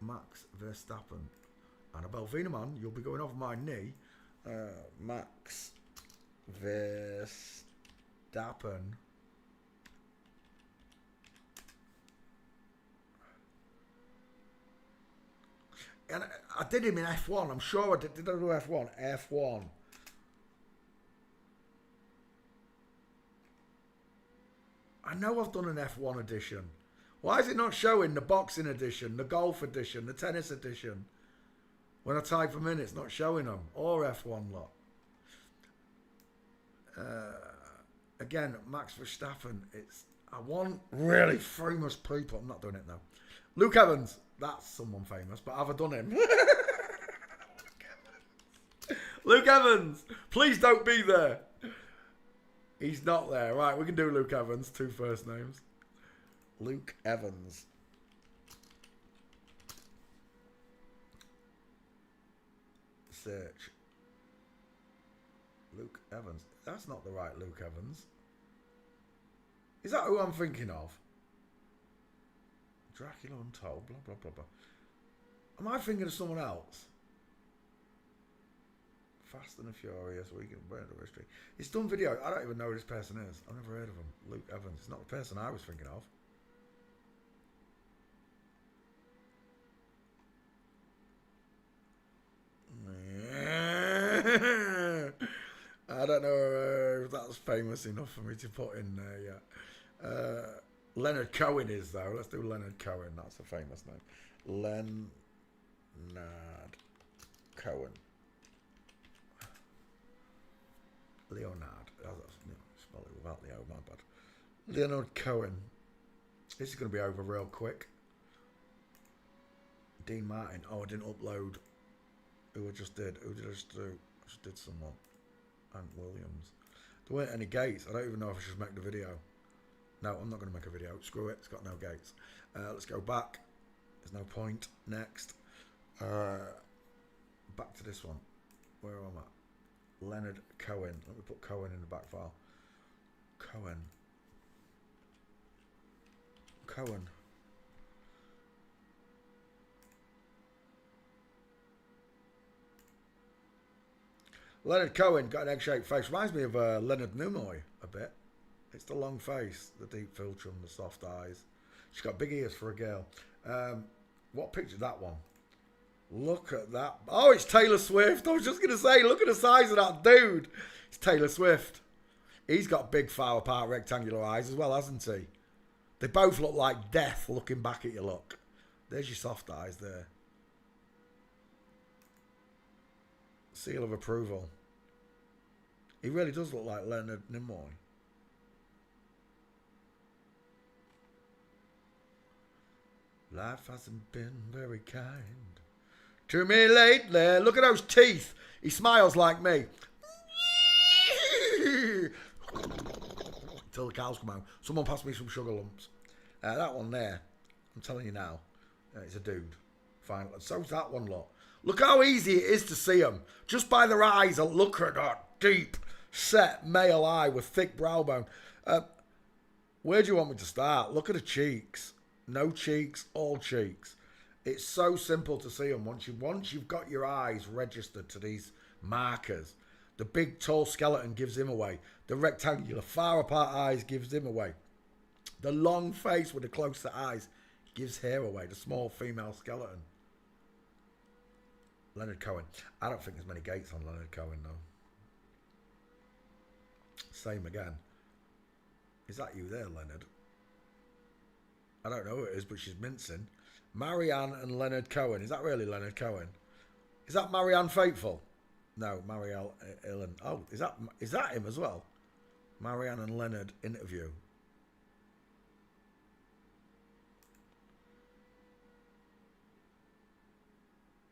Max Verstappen. Annabelle Wienerman, you'll be going over my knee. Max Verstappen. And I did him in F1. I'm sure I did. Did I do F1? F1. I know I've done an F1 edition. Why is it not showing the boxing edition, the golf edition, the tennis edition? When I type them in, it's not showing them. Or F1 lot. Again, Max Verstappen. I want really famous people. I'm not doing it now. Luke Evans. That's someone famous, but have I done him? Luke Evans. Please don't be there. He's not there. Right, we can do Luke Evans. 2 first names. Luke Evans. Search. Luke Evans. That's not the right Luke Evans. Is that who I'm thinking of? Dracula Untold. Blah, blah, blah, blah. Am I thinking of someone else? Fast and the Furious. Weekend Murder History. He's done video. I don't even know who this person is. I've never heard of him. Luke Evans. It's not the person I was thinking of. I don't know if that's famous enough for me to put in there yet. Leonard Cohen is, though. Let's do Leonard Cohen. That's a famous name. Leonard Cohen. Leonard. Spell it without the O, my bad. Leonard Cohen. This is going to be over real quick. Dean Martin. Oh, I didn't upload who I just did. Who did I just do? I just did someone. Ant Williams. There weren't any gates. I don't even know if I should make the video. No, I'm not going to make a video. Screw it. It's got no gates. Let's go back. There's no point. Next. Back to this one. Where am I? Leonard Cohen. Let me put Cohen in the back file. Cohen. Cohen. Leonard Cohen got an egg-shaped face. Reminds me of Leonard Nimoy a bit. It's the long face, the deep filter and the soft eyes. She's got big ears for a girl. What picture? That one. Look at that. Oh, it's Taylor Swift. I was just going to say, look at the size of that dude. It's Taylor Swift. He's got big, far-apart, rectangular eyes as well, hasn't he? They both look like death looking back at you, look. There's your soft eyes there. Seal of approval. He really does look like Leonard Nimoy. Life hasn't been very kind to me lately. Look at those teeth. He smiles like me. Till the cows come out. Someone pass me some sugar lumps. That one there, I'm telling you now, it's a dude. Fine. So's that one, look. Look how easy it is to see them. Just by their eyes, look at that deep set male eye with thick brow bone. Where do you want me to start? Look at the cheeks. No cheeks, all cheeks. It's so simple to see them once you've got your eyes registered to these markers. The big tall skeleton gives him away. The rectangular far apart eyes gives him away. The long face with the closer eyes gives her away. The small female skeleton. Leonard Cohen. I don't think there's many gates on Leonard Cohen though. Same again. Is that you there, Leonard? I don't know who it is, but she's mincing. Marianne and Leonard Cohen. Is that really Leonard Cohen? Is that Marianne Faithful? No, Marielle Illen. Oh, is that him as well? Marianne and Leonard interview.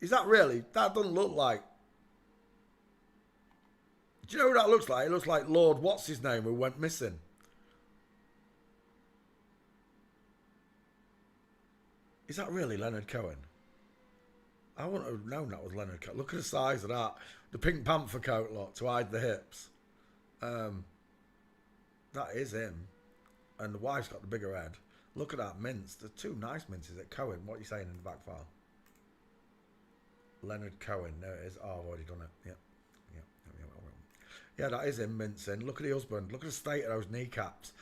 Is that really? That doesn't look like. Do you know what that looks like? It looks like Lord what's his name who went missing. Is that really Leonard Cohen? I wouldn't have known that was Leonard Cohen. Look at the size of that. The Pink Panther coat, look, to hide the hips. That is him. And the wife's got the bigger head. Look at that mince. There's two nice minces at Cohen. What are you saying in the back file? Leonard Cohen. There it is. Oh, I've already done it. Yep. Yep. Yeah, that is him mincing. Look at the husband. Look at the state of those kneecaps.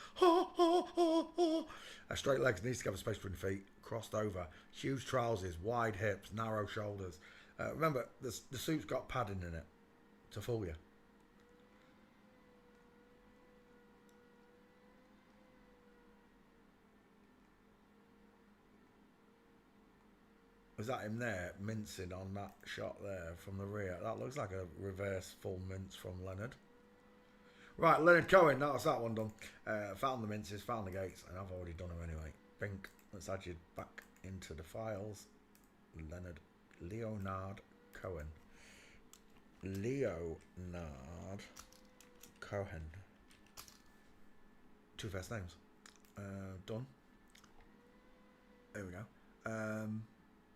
Straight legs, knees together, space between feet, crossed over. Huge trousers, wide hips, narrow shoulders. Remember, the suit's got padding in it to fool you. Was that him there, mincing on that shot there from the rear? That looks like a reverse full mince from Leonard. Right, Leonard Cohen, that's that one done. Found the minces, found the gates, and I've already done them anyway. Bink, let's add you back into the files. Leonard Cohen. Leonard Cohen. 2 first names. Done. There we go.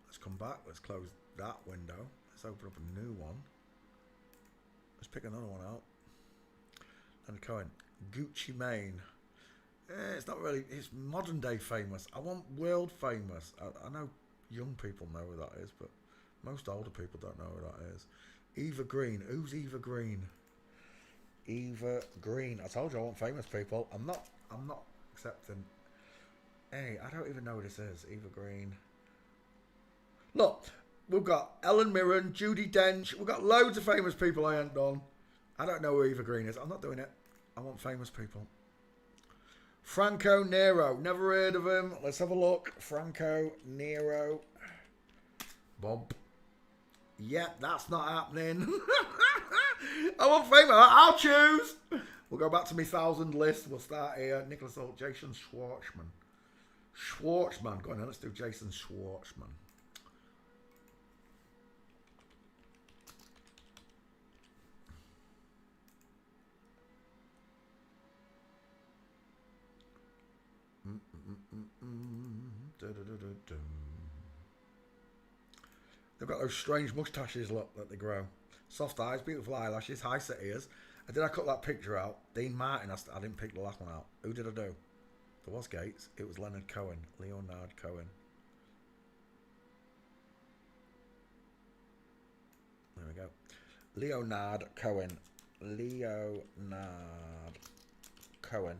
Let's come back. Let's close that window. Let's open up a new one. Let's pick another one out. And Cohen. Gucci Mane. It's not really. It's modern day famous. I want world famous. I know young people know who that is, but most older people don't know who that is. Eva Green. Who's Eva Green? Eva Green. I told you I want famous people. I'm not accepting. Hey, I don't even know who this is. Eva Green. Look, we've got Ellen Mirren, Judi Dench. We've got loads of famous people I ain't done. I don't know who Eva Green is. I'm not doing it. I want famous people. Franco Nero. Never heard of him. Let's have a look. Franco Nero. Bob. Yep, that's not happening. I want famous. I'll choose. We'll go back to my 1,000 list. We'll start here. Nicholas Hoult, Jason Schwartzman. Schwartzman. Go on then. Let's do Jason Schwartzman. They've got those strange moustaches, look, that they grow. Soft eyes, beautiful eyelashes, high set ears. And did I cut that picture out? Dean Martin, I didn't pick the last one out. Who did I do? There was Gates. It was Leonard Cohen. Leonard Cohen. There we go. Leonard Cohen. Leonard Cohen.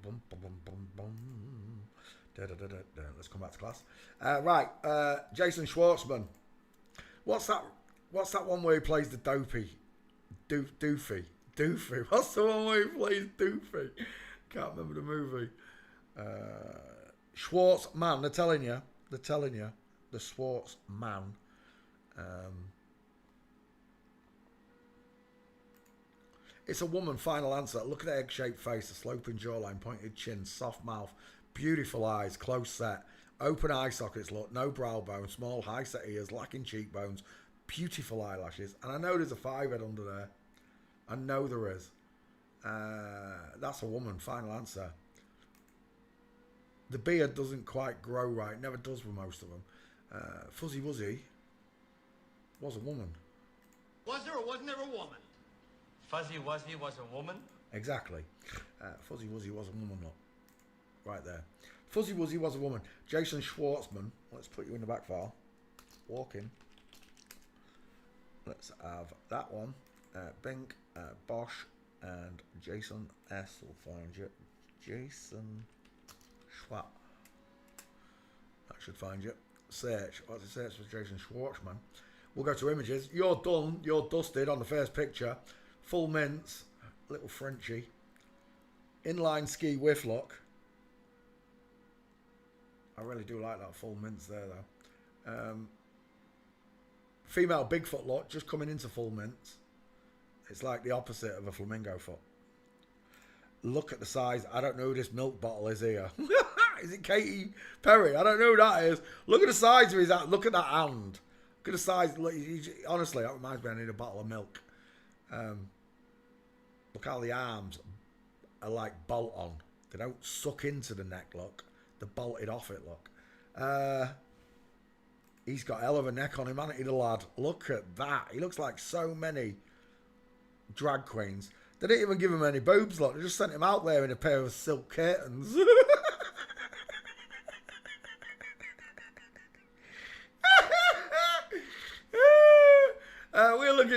Bum, bum, bum, bum, bum. Da, da, da, da, da. Let's come back to class. Right, Jason Schwartzman. What's that one where he plays the dopey? Doofy. What's the one where he plays Doofy? Can't remember the movie. Schwartzman. They're telling you. The Schwartzman. It's a woman, final answer. Look at the egg-shaped face, a sloping jawline, pointed chin, soft mouth, beautiful eyes, close set, open eye sockets, look, no brow bone, small high set ears, lacking cheekbones, beautiful eyelashes. And I know there's a 5 head under there. I know there is. That's a woman, final answer. The beard doesn't quite grow right, never does with most of them. Fuzzy Wuzzy was a woman. Was there or wasn't there a woman? Fuzzy Wuzzy was a woman? Exactly. Fuzzy Wuzzy was a woman, look. Right there. Fuzzy Wuzzy was a woman. Jason Schwartzman. Let's put you in the back file. Walk in. Let's have that one. Bink, Bosch, and Jason S. will find you. Jason Schwab. That should find you. Search. What's the search for Jason Schwartzman? We'll go to images. You're done. You're dusted on the first picture. Full mince. Little Frenchie. Inline ski whiff look. I really do like that full mince there though. Female Bigfoot look. Just coming into full mince. It's like the opposite of a flamingo foot. Look at the size. I don't know who this milk bottle is here. Is it Katy Perry? I don't know who that is. Look at the size of his hand. Look at that hand. Look at the size. Look, honestly, that reminds me I need a bottle of milk. Look how the arms are like bolt on. They don't suck into the neck, look. They're bolted off it, look. He's got a hell of a neck on him, hasn't he, the lad? Look at that. He looks like so many drag queens. They didn't even give him any boobs, look. They just sent him out there in a pair of silk curtains.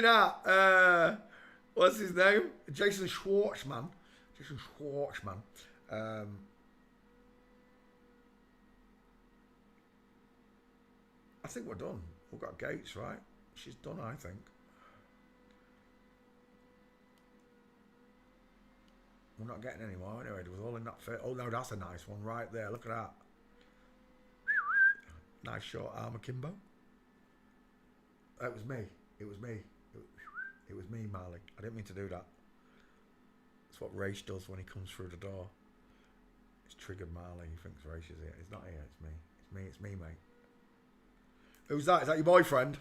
looking at, what's his name? Jason Schwartzman. Jason Schwartzman. I think we're done. We've got Gates, right? She's done, I think. We're not getting any more anyway. It was all in that fit. Oh no, that's a nice one right there. Look at that. Nice short arm akimbo. It was me. It was me. It was me, Marley. I didn't mean to do that. That's what Raish does when he comes through the door. It's triggered Marley. He thinks Raish is here. He's not here. It's me. It's me. It's me, mate. Who's that? Is that your boyfriend?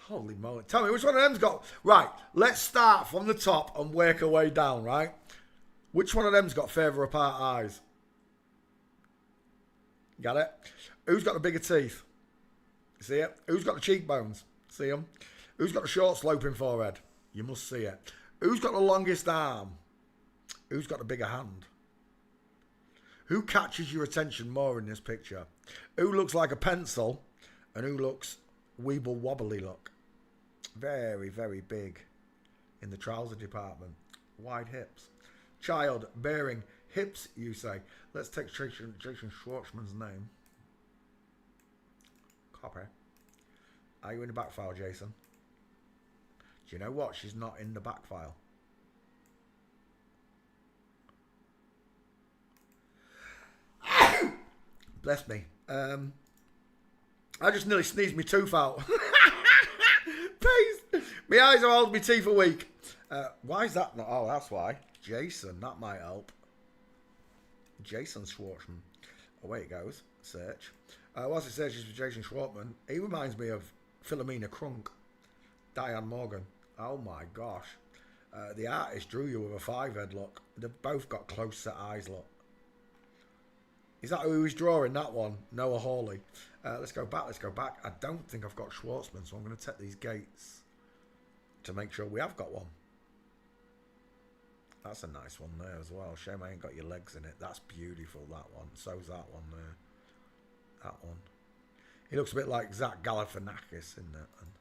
Holy moly. Tell me, which one of them's got... Right, let's start from the top and work our way down, right? Which one of them's got further apart eyes? Got it? Who's got the bigger teeth? See it? Who's got the cheekbones? See them? Who's got the short sloping forehead? You must see it. Who's got the longest arm? Who's got the bigger hand? Who catches your attention more in this picture? Who looks like a pencil and who looks weeble wobbly look? Very, very big in the trouser department. Wide hips. Child bearing hips, you say. Let's take Jason Schwartzman's name. Copy. Are you in the back file, Jason? Do you know what? She's not in the back file. Bless me. I just nearly sneezed my tooth out. Please. My eyes are holding my teeth a week. Why is that not? Oh, that's why. Jason, that might help. Jason Schwartzman. Away it goes. Search. Whilst it searches for Jason Schwartzman, he reminds me of Philomena Crunk. Diane Morgan. Oh my gosh. The artist drew you with a 5-head look. They've both got close set eyes look. Is that who he's drawing, that one? Noah Hawley. Let's go back, let's go back. I don't think I've got Schwartzman, so I'm going to take these Gates to make sure we have got one. That's a nice one there as well. Shame I ain't got your legs in it. That's beautiful, that one. So's that one there. That one. He looks a bit like Zach Galifianakis in that. And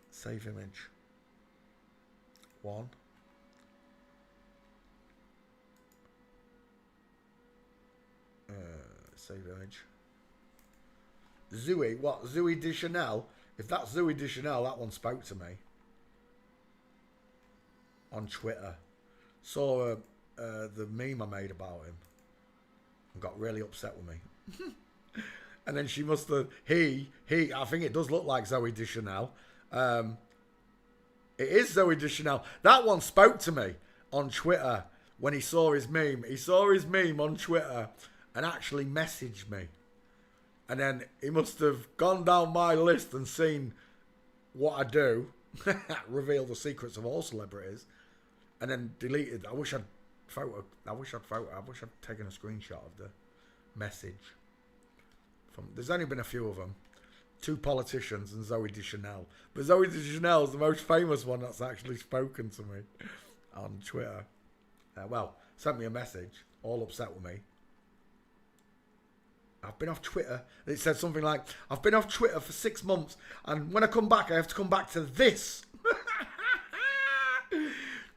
save image. One. Save image. Zooey, what? Zooey Deschanel? If that's Zooey Deschanel, that one spoke to me. On Twitter. Saw the meme I made about him. And got really upset with me. And then she must have... I think it does look like Zooey Deschanel. It is Zooey Deschanel. That one spoke to me on Twitter when he saw his meme. He saw his meme on Twitter and actually messaged me. And then he must have gone down my list and seen what I do. Reveal the secrets of all celebrities. And then deleted. I wish I'd taken a screenshot of the message. There's only been a few of them. 2 politicians and Zooey Deschanel. But Zooey Deschanel is the most famous one that's actually spoken to me on Twitter. Sent me a message. All upset with me. I've been off Twitter. It said something like, I've been off Twitter for 6 months, and when I come back, I have to come back to this.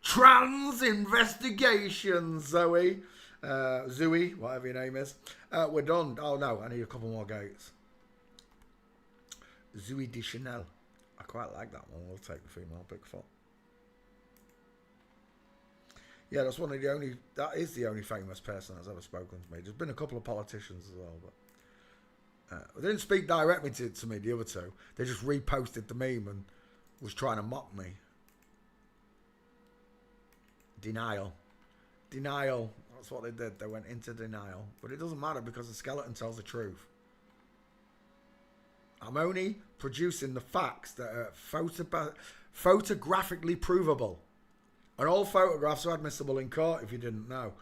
Trans investigations, Zoe. Zooey, whatever your name is. We're done. Oh, no, I need a couple more Gates. Zooey Deschanel. I quite like that one. We'll take the female Bigfoot. Yeah, that's one of the only... That is the only famous person that's ever spoken to me. There's been a couple of politicians as well, but... they didn't speak directly to me, the other two. They just reposted the meme and was trying to mock me. Denial. Denial. That's what they did. They went into denial. But it doesn't matter because the skeleton tells the truth. I'm only producing the facts that are photographically provable. And all photographs are admissible in court, if you didn't know.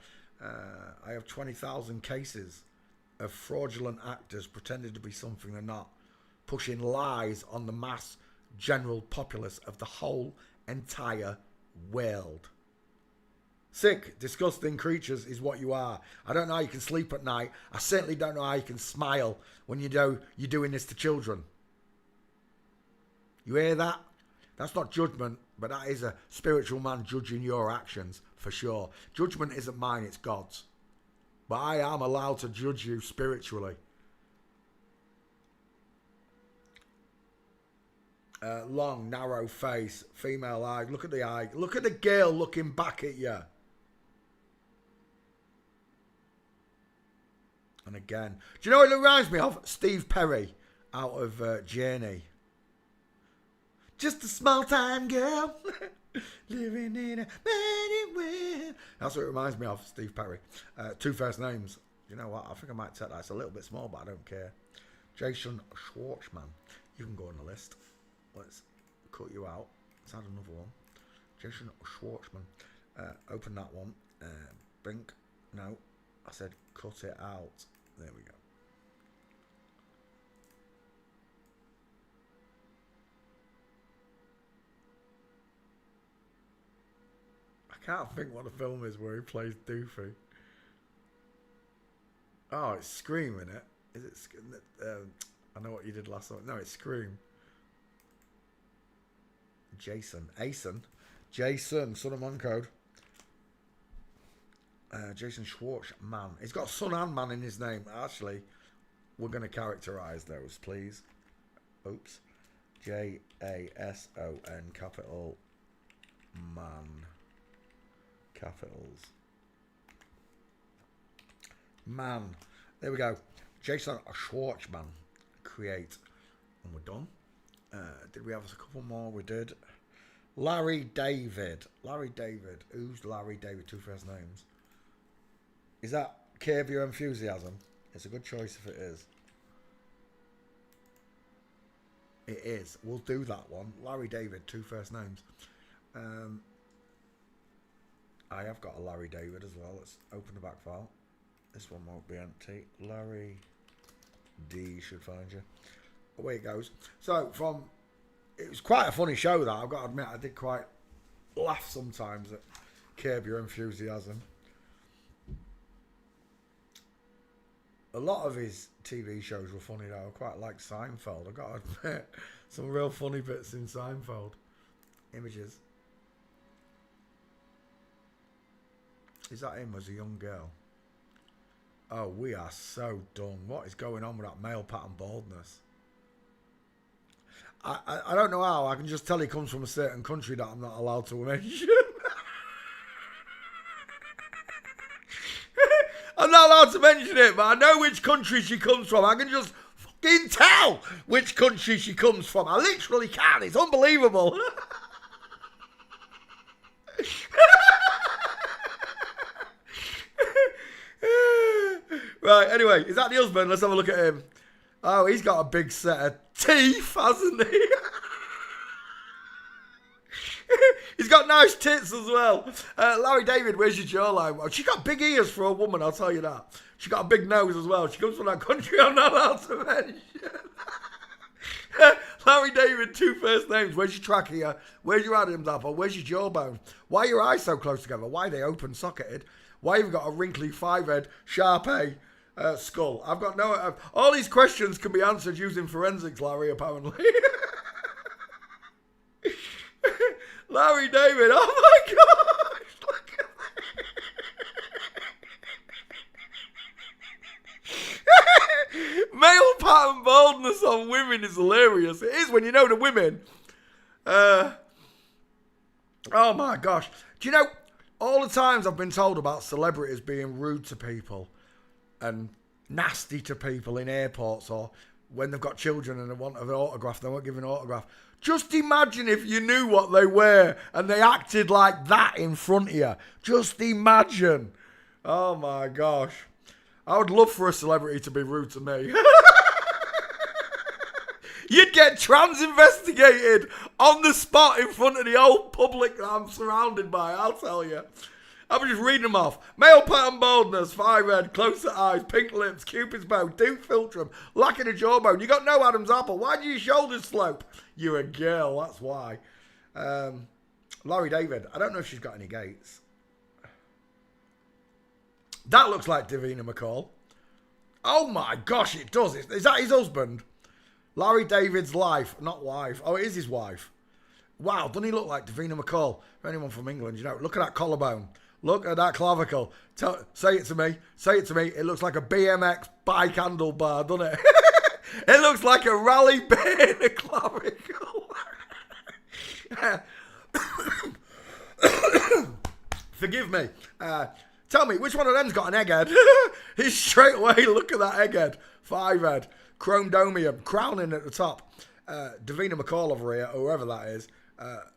I have 20,000 cases of fraudulent actors pretending to be something they're not, pushing lies on the mass general populace of the whole entire world. Sick, disgusting creatures is what you are. I don't know how you can sleep at night. I certainly don't know how you can smile when you know you're doing this to children. You hear that? That's not judgment, but that is a spiritual man judging your actions, for sure. Judgment isn't mine, it's God's. But I am allowed to judge you spiritually. Long, narrow face, female eye. Look at the eye. Look at the girl looking back at you. And again, do you know what it reminds me of? Steve Perry out of Journey. Just a small time girl living in a man. That's what it reminds me of, Steve Perry. Two first names. You know what? I think I might take that. It's a little bit small, but I don't care. Jason Schwartzman. You can go on the list. Let's cut you out. Let's add another one. Jason Schwartzman. Open that one. Blink. No. I said cut it out. There we go. I can't think what the film is where he plays Doofy. Oh, it's Scream, isn't it? Is it? I know what you did last night. No, it's Scream. Jason, son of man code. Jason Schwartzman. He's got son and man in his name. Actually, we're going to characterize those, please. Oops. Jason, capital man. Capitals. Man. There we go. Jason Schwartzman. Create. And we're done. Did we have a couple more? We did. Larry David. Larry David. Who's Larry David? Two first names. Is that Curb Your Enthusiasm? It's a good choice if it is. It is. We'll do that one. Larry David. Two first names. I have got a Larry David as well. Let's open the back file. This one won't be empty. Larry D should find you. Away it goes. So it was quite a funny show that, I've got to admit. I did quite laugh sometimes at Curb Your Enthusiasm. A lot of his TV shows were funny though. I quite like Seinfeld. I've got to admit, some real funny bits in Seinfeld. Images. Is that him as a young girl? Oh, we are so done. What is going on with that male pattern baldness? I don't know how. I can just tell he comes from a certain country that I'm not allowed to mention. I'm not allowed to mention it, but I know which country she comes from. I can just fucking tell which country she comes from. I literally can. It's unbelievable. Right, anyway, is that the husband? Let's have a look at him. Oh, he's got a big set of teeth, hasn't he? He's got nice tits as well. Larry David, where's your jawline? Well, she got big ears for a woman, I'll tell you that. She got a big nose as well. She comes from that country I'm not allowed to mention. Larry David, two first names. Where's your trachea? Where's your Adam's apple? Where's your jawbone? Why are your eyes so close together? Why are they open socketed? Why have you got a wrinkly five-head Sharpei skull? I've got no... all these questions can be answered using forensics, Larry, apparently. Larry David, oh my gosh, look at that. Male pattern baldness on women is hilarious. It is when you know the women. Oh my gosh. Do you know, all the times I've been told about celebrities being rude to people and nasty to people in airports, or when they've got children and they want an autograph, they won't give an autograph. Just imagine if you knew what they were and they acted like that in front of you. Just imagine. Oh my gosh. I would love for a celebrity to be rude to me. You'd get trans investigated on the spot in front of the whole public that I'm surrounded by, I'll tell you. I'm just reading them off. Male pattern baldness, five-head, closer eyes, pink lips, Cupid's bow, deep filtrum, lacking a jawbone. You got no Adam's apple. Why do your shoulders slope? You're a girl, that's why. Larry David, I don't know if she's got any gates. That looks like Davina McCall. Oh my gosh, it does. Is that his husband? Larry David's life, not wife. Oh, it is his wife. Wow, doesn't he look like Davina McCall? For anyone from England, you know, look at that collarbone. Look at that clavicle. Say it to me. Say it to me. It looks like a BMX bike handlebar, doesn't it? It looks like a rally bear in a clavicle. Forgive me. Tell me, which one of them's got an egghead? He's straight away, look at that egghead. 5 head. Chromodomium. Crowning at the top. Davina McCall over here, or whoever that is.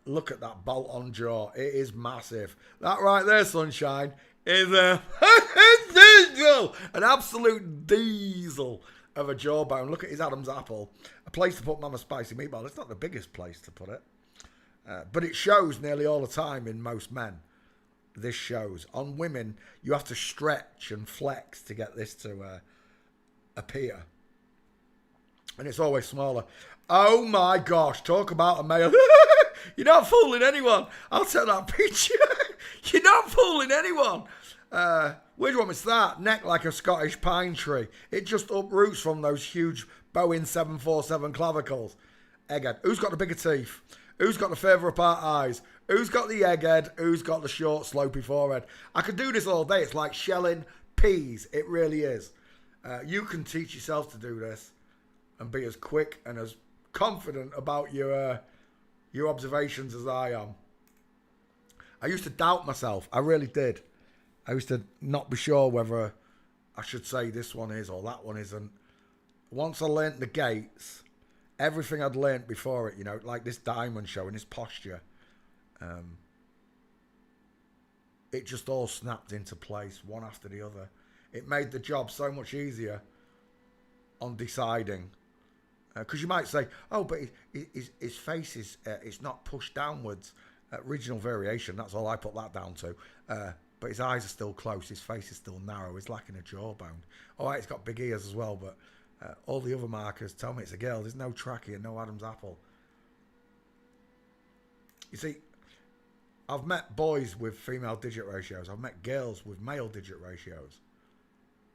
Look at that bolt-on jaw. It is massive. That right there, sunshine, is a diesel. An absolute diesel of a jawbone. Look at his Adam's apple. A place to put Mama Spicy Meatball. It's not the biggest place to put it. But it shows nearly all the time in most men. This shows. On women, you have to stretch and flex to get this to appear. And it's always smaller. Oh my gosh, talk about a male. You're not fooling anyone. I'll take that picture. You're not fooling anyone. Where do you want me to start? Neck like a Scottish pine tree. It just uproots from those huge Boeing 747 clavicles. Egghead. Who's got the bigger teeth? Who's got the further apart eyes? Who's got the egghead? Who's got the short, slopey forehead? I could do this all day. It's like shelling peas. It really is. You can teach yourself to do this and be as quick and as confident about your observations as I am. I used to doubt myself. I really did. I used to not be sure whether I should say this one is or that one isn't. Once I learnt the gates, everything I'd learnt before it, you know, like this diamond show and his posture, it just all snapped into place, one after the other. It made the job so much easier on deciding. Because you might say, oh, but his face is it's not pushed downwards. Regional variation, that's all I put that down to. But his eyes are still close. His face is still narrow. He's lacking a jawbone. All right, it's got big ears as well, but all the other markers tell me it's a girl. There's no trachea, no Adam's apple. You see, I've met boys with female digit ratios. I've met girls with male digit ratios.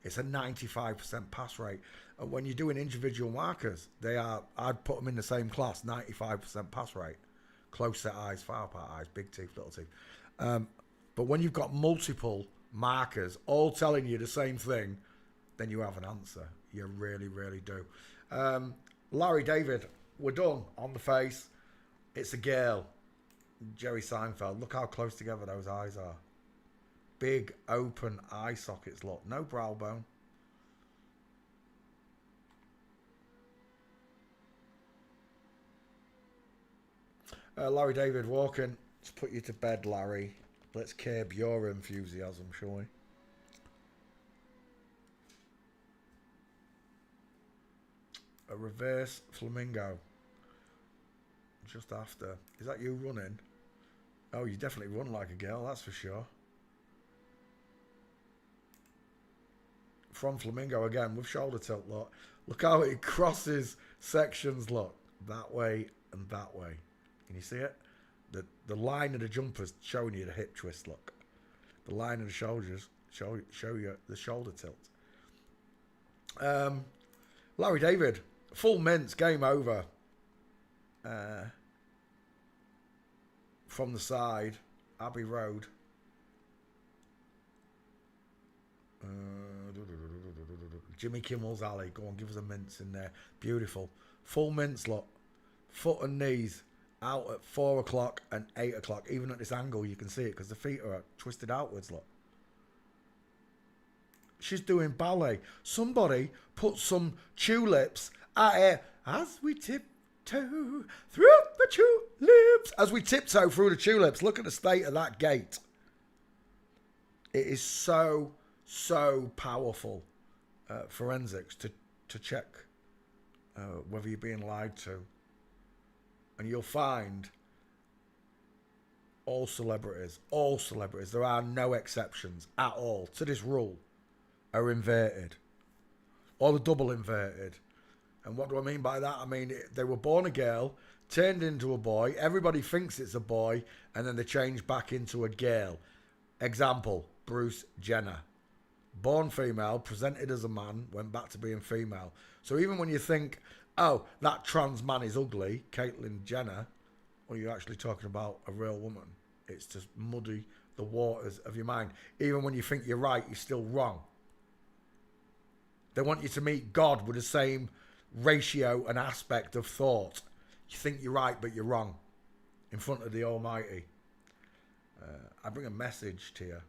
It's a 95% pass rate. And when you're doing individual markers, I'd put them in the same class, 95% pass rate. Close set eyes, far apart eyes, big teeth, little teeth. But when you've got multiple markers all telling you the same thing, then you have an answer. You really, really do. Larry David, we're done on the face. It's a girl. Jerry Seinfeld. Look how close together those eyes are. Big, open eye sockets, look. No brow bone. Larry David walking. Let's put you to bed, Larry. Let's curb your enthusiasm, shall we? A reverse flamingo. Just after. Is that you running? Oh, you definitely run like a girl, that's for sure. From flamingo again with shoulder tilt, look. Look how it crosses sections, look. That way and that way. Can you see it? The line of the jumper's showing you the hip twist, look. The line of the shoulders show you the shoulder tilt. Larry David, full mints, game over. From the side, Abbey Road. Jimmy Kimmel's Alley. Go on, give us a mince in there. Beautiful. Full mince, look. Foot and knees out at 4 o'clock and 8 o'clock. Even at this angle, you can see it because the feet are twisted outwards, look. She's doing ballet. Somebody put some tulips at her as we tiptoe through the tulips. As we tiptoe through the tulips. Look at the state of that gait. It is so powerful. Forensics to check whether you're being lied to. And you'll find all celebrities, there are no exceptions at all to this rule, are inverted. Or the double inverted. And what do I mean by that? I mean, they were born a girl, turned into a boy, everybody thinks it's a boy, and then they change back into a girl. Example, Bruce Jenner. Born female, presented as a man, went back to being female. So even when you think, oh, that trans man is ugly, Caitlyn Jenner, Or you're actually talking about a real woman. It's just muddy the waters of your mind. Even when you think you're right, you're still wrong. They want you to meet God with the same ratio and aspect of thought. You think you're right, but you're wrong in front of the Almighty. I bring a message to you.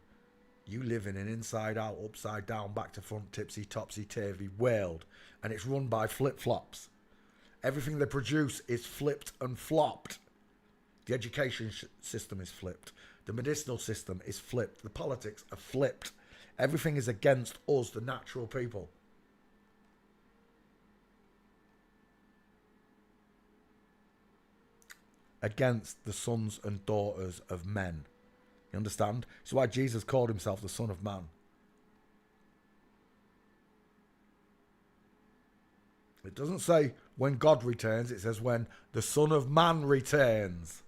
You live in an inside-out, upside-down, back-to-front, tipsy-topsy-turvy world, and it's run by flip-flops. Everything they produce is flipped and flopped. The education system is flipped. The medicinal system is flipped. The politics are flipped. Everything is against us, the natural people. Against the sons and daughters of men. You understand? It's why Jesus called himself the Son of Man. It doesn't say when God returns. It says when the Son of Man returns.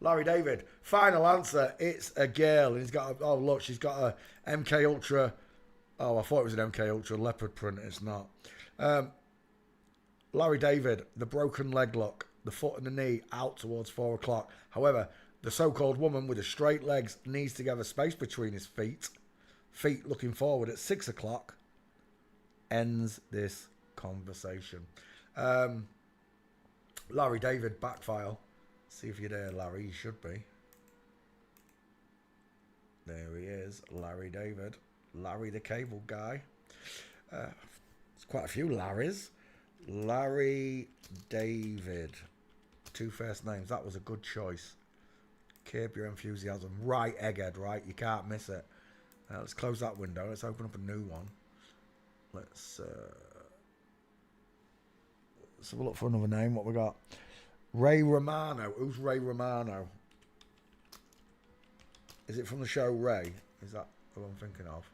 Larry David, final answer. It's a girl. And he's got a, oh look, she's got a MK Ultra. Oh, I thought it was an MK Ultra leopard print. It's not. Larry David, the broken leg look, the foot and the knee out towards 4 o'clock. However, the so-called woman with the straight legs needs to have a space between his feet. Feet looking forward at 6 o'clock. Ends this conversation. Larry David, backfile. See if you're there, Larry. You should be. There he is, Larry David. Larry the cable guy. There's quite a few Larrys. Larry David. 2 first names. That was a good choice. Curb your enthusiasm. Right, egghead, right? You can't miss it. Let's close that window. Let's open up a new one. Let's have a look for another name. What we got? Ray Romano. Who's Ray Romano? Is it from the show Ray? Is that who I'm thinking of?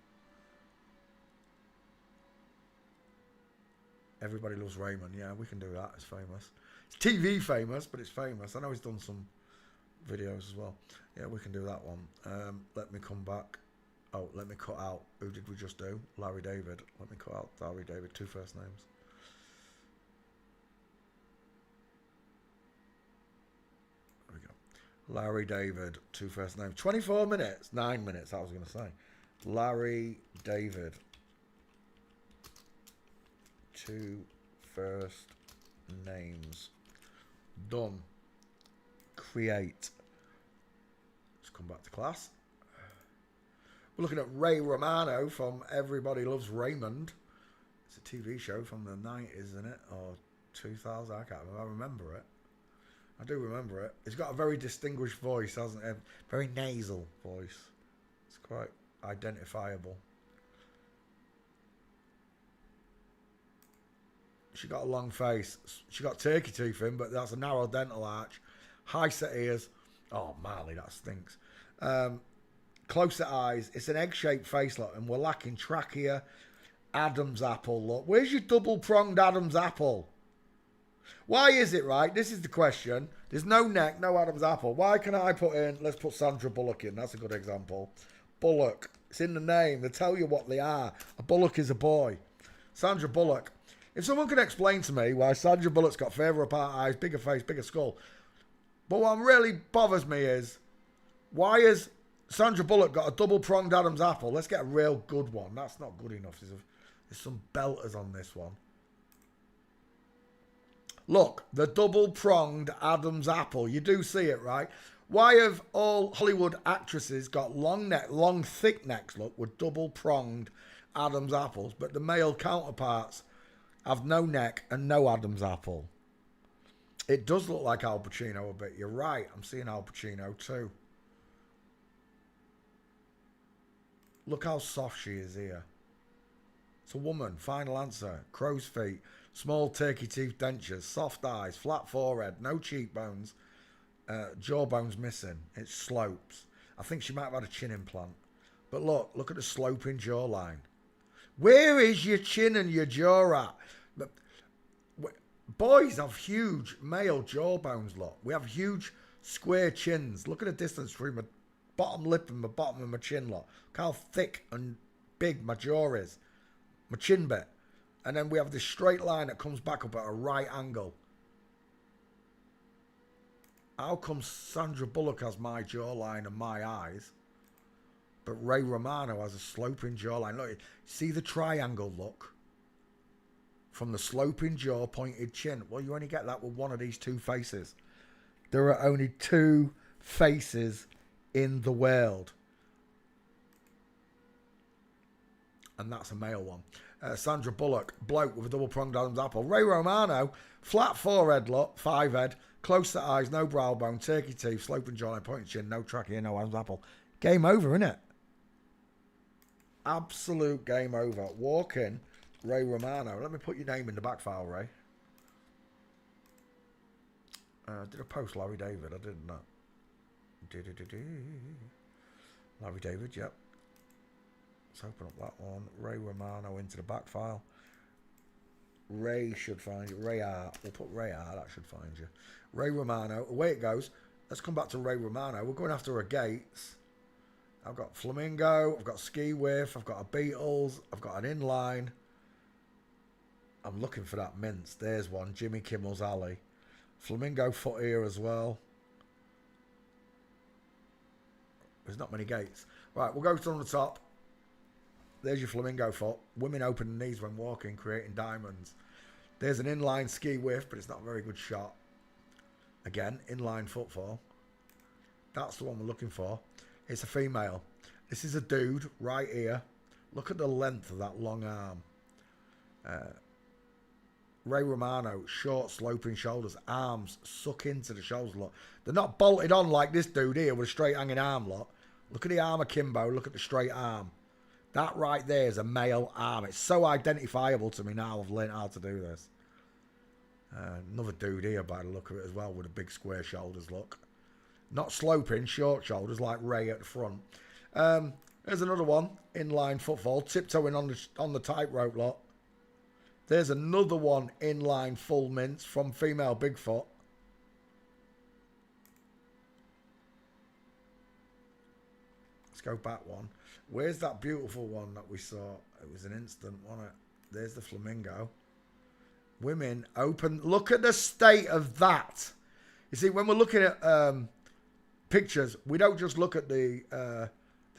Everybody Loves Raymond. Yeah, we can do that. It's famous. It's TV famous, but it's famous. I know he's done some videos as well. Yeah, we can do that one. Let me come back. Oh, let me cut out. Who did we just do? Larry David. Let me cut out Larry David. 2 first names. There we go. Larry David. 2 first names. 24 minutes. 9 minutes, I was going to say. Larry David. 2 first names. Done. Create. Let's come back to class. We're looking at Ray Romano from Everybody Loves Raymond. It's a TV show from the 90s, isn't it? Or 2000, I can't remember. I remember it. I do remember it. He's got a very distinguished voice, hasn't he? Very nasal voice. It's quite identifiable. She got a long face. She got turkey teeth in, but that's a narrow dental arch. High set ears. Oh, Marley, that stinks. Close set eyes. It's an egg-shaped face look, and we're lacking trachea, Adam's apple look. Where's your double-pronged Adam's apple? Why is it, right? This is the question. There's no neck, no Adam's apple. Why can I put in, let's put Sandra Bullock in. That's a good example. Bullock. It's in the name. They tell you what they are. A Bullock is a boy. Sandra Bullock. If someone could explain to me why Sandra Bullock's got further apart eyes, bigger face, bigger skull. But what really bothers me is, why has Sandra Bullock got a double-pronged Adam's apple? Let's get a real good one. That's not good enough. There's some belters on this one. Look, the double-pronged Adam's apple. You do see it, right? Why have all Hollywood actresses got long neck, long thick necks, look, with double-pronged Adam's apples, but the male counterparts have no neck and no Adam's apple? It does look like Al Pacino a bit. You're right. I'm seeing Al Pacino too. Look how soft she is here. It's a woman. Final answer. Crow's feet. Small turkey teeth dentures. Soft eyes. Flat forehead. No cheekbones. Jawbones missing. It slopes. I think she might have had a chin implant. But look at the sloping jawline. Where is your chin and your jaw at? Boys have huge male jawbones, look. We have huge square chins. Look at the distance between bottom lip and my bottom of my chin, lot. Look how thick and big my jaw is. My chin bit. And then we have this straight line that comes back up at a right angle. How come Sandra Bullock has my jawline and my eyes, but Ray Romano has a sloping jawline? Look, see the triangle look? From the sloping jaw, pointed chin. Well, you only get that with one of these two faces. There are only two faces in the world. And that's a male one. Sandra Bullock, bloke with a double-pronged Adam's apple. Ray Romano, flat forehead, look, 5 head, close set eyes, no brow bone, turkey teeth, sloping jawline, pointed chin, no trachea, no Adam's apple. Game over, innit? Absolute game over. Walk in, Ray Romano. Let me put your name in the back file, Ray. Did I post Larry David? I didn't know. Larry David, yep. Let's open up that one. Ray Romano into the back file. Ray should find you. Ray R. We'll put Ray R. That should find you. Ray Romano. Away it goes. Let's come back to Ray Romano. We're going after a Gates. I've got Flamingo. I've got Ski Whiff. I've got a Beatles. I've got an Inline. I'm looking for that mince. There's one. Jimmy Kimmel's Alley. Flamingo foot here as well. There's not many Gates. Right, we'll go from the top. There's your Flamingo foot. Women open the knees when walking, creating diamonds. There's an inline Ski Whiff, but it's not a very good shot. Again, inline footfall. That's the one we're looking for. It's a female. This is a dude right here. Look at the length of that long arm. Ray Romano, short sloping shoulders, arms suck into the shoulders. Look, they're not bolted on like this dude here with a straight hanging arm. Look at the arm akimbo. Look at the straight arm. That right there is a male arm. It's so identifiable to me now. I've learned how to do this. Another dude here by the look of it as well with the big square shoulders. Look, not sloping, short shoulders like Ray at the front. There's another one, inline footfall, tiptoeing on the tightrope. Lot. There's another one, inline full mince from female Bigfoot. Let's go back one. Where's that beautiful one that we saw? It was an instant, wasn't it? There's the Flamingo. Women open. Look at the state of that. You see, when we're looking at pictures, we don't just look at the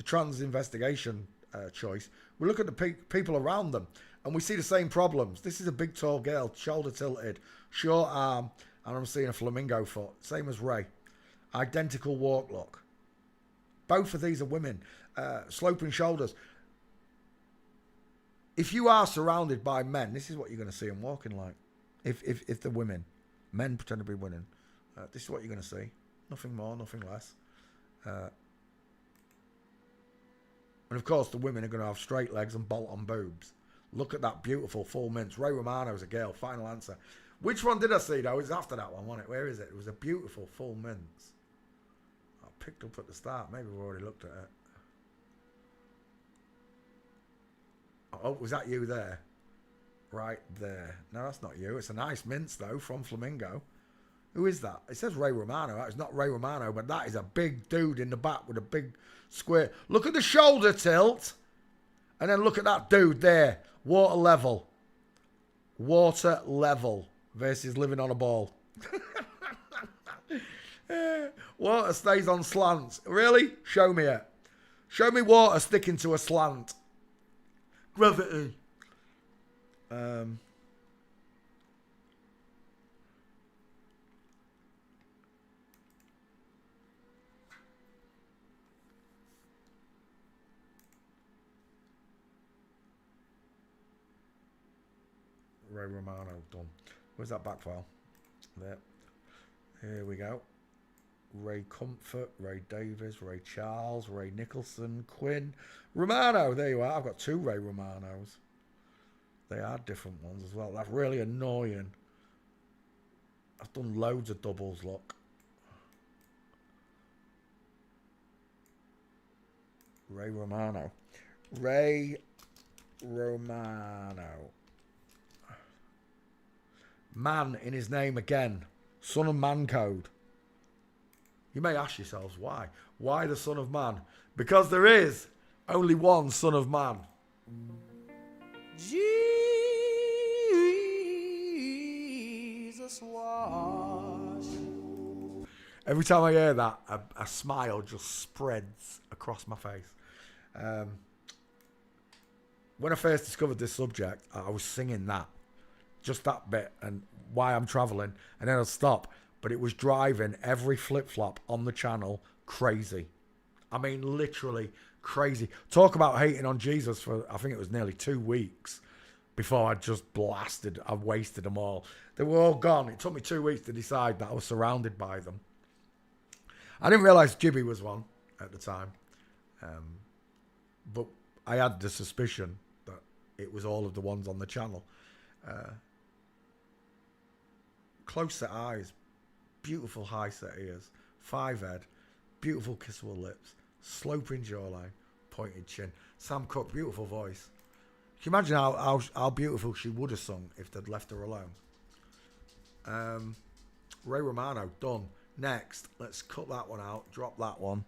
trans investigation choice. We look at the people around them, and we see the same problems. This is a big, tall girl, shoulder tilted, short arm, and I'm seeing a Flamingo foot. Same as Ray. Identical walk look. Both of these are women. Sloping shoulders. If you are surrounded by men, this is what you're going to see them walking like. If they're women. Men pretend to be women. This is what you're going to see. Nothing more, nothing less. And of course, the women are going to have straight legs and bolt-on boobs. Look at that beautiful full mince. Ray Romano's a girl. Final answer. Which one did I see, though? It was after that one, wasn't it? Where is it? It was a beautiful full mince. I picked up at the start. Maybe we've already looked at it. Oh, was that you there? Right there. No, that's not you. It's a nice mince, though, from Flamingo. Who is that? It says Ray Romano. It's not Ray Romano, but that is a big dude in the back with a big square. Look at the shoulder tilt. And then look at that dude there. Water level. Water level versus living on a ball. Water stays on slants. Really? Show me it. Show me water sticking to a slant. Gravity. Ray Romano done. Where's that back file? There. Here we go. Ray Comfort, Ray Davis, Ray Charles, Ray Nicholson, Quinn, Romano. There you are. I've got 2 Ray Romanos. They are different ones as well. That's really annoying. I've done loads of doubles, look. Ray Romano. Ray Romano. Man in his name again. Son of Man Code. You may ask yourselves why. Why the Son of Man? Because there is only one Son of Man. Jesus wash. Every time I hear that, a smile just spreads across my face. When I first discovered this subject, I was singing that. Just that bit and why I'm travelling. And then I'll stop. But it was driving every flip-flop on the channel crazy. I mean, literally crazy. Talk about hating on Jesus for, I think it was nearly 2 weeks before I just blasted. I wasted them all. They were all gone. It took me 2 weeks to decide that I was surrounded by them. I didn't realise Jibby was one at the time. But I had the suspicion that it was all of the ones on the channel. Close set eyes, beautiful high set ears, 5 head, beautiful kissable lips, sloping jawline, pointed chin. Sam Cooke, beautiful voice. Can you imagine how beautiful she would have sung if they'd left her alone? Ray Romano, done. Next, let's cut that one out, drop that one.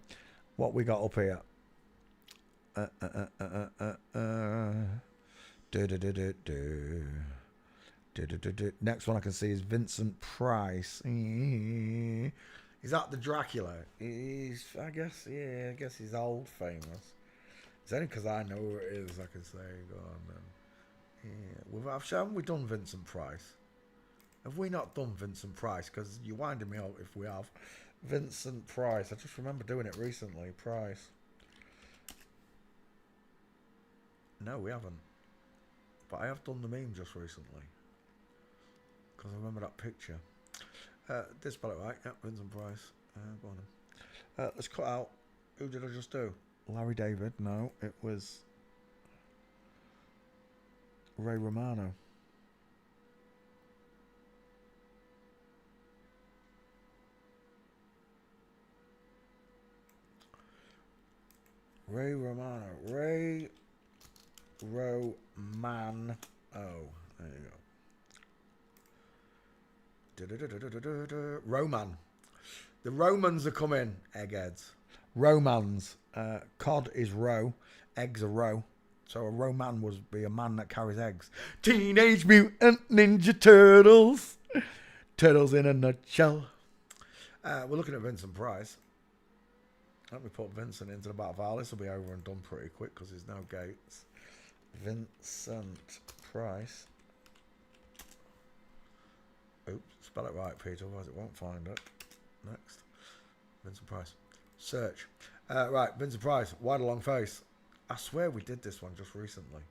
What we got up here? Next one I can see is Vincent Price. Is that the Dracula? I guess he's old famous. It's only because I know who it is I can say, go on then. Yeah. Haven't we done Vincent Price? Have we not done Vincent Price? Because you're winding me up if we have. Vincent Price. I just remember doing it recently. Price. No, we haven't. But I have done the meme just recently. Because I remember that picture. Did spell it right? Yeah, Vincent Price. Go on then. Let's cut out. Who did I just do? Larry David. No, it was Ray Romano. Ray Romano. Ray Romano. There you go. Roman. The Romans are coming, eggheads. Romans. Cod is roe. Eggs are roe. So a Roman would be a man that carries eggs. Teenage Mutant Ninja Turtles. Turtles in a nutshell. We're looking at Vincent Price. Let me put Vincent into the battle file. This will be over and done pretty quick because there's no gates. Vincent Price. Oops, spell it right, Peter, otherwise it won't find it. Next. Vincent Price. Search. Right, Vincent Price. Wide long face. I swear we did this one just recently.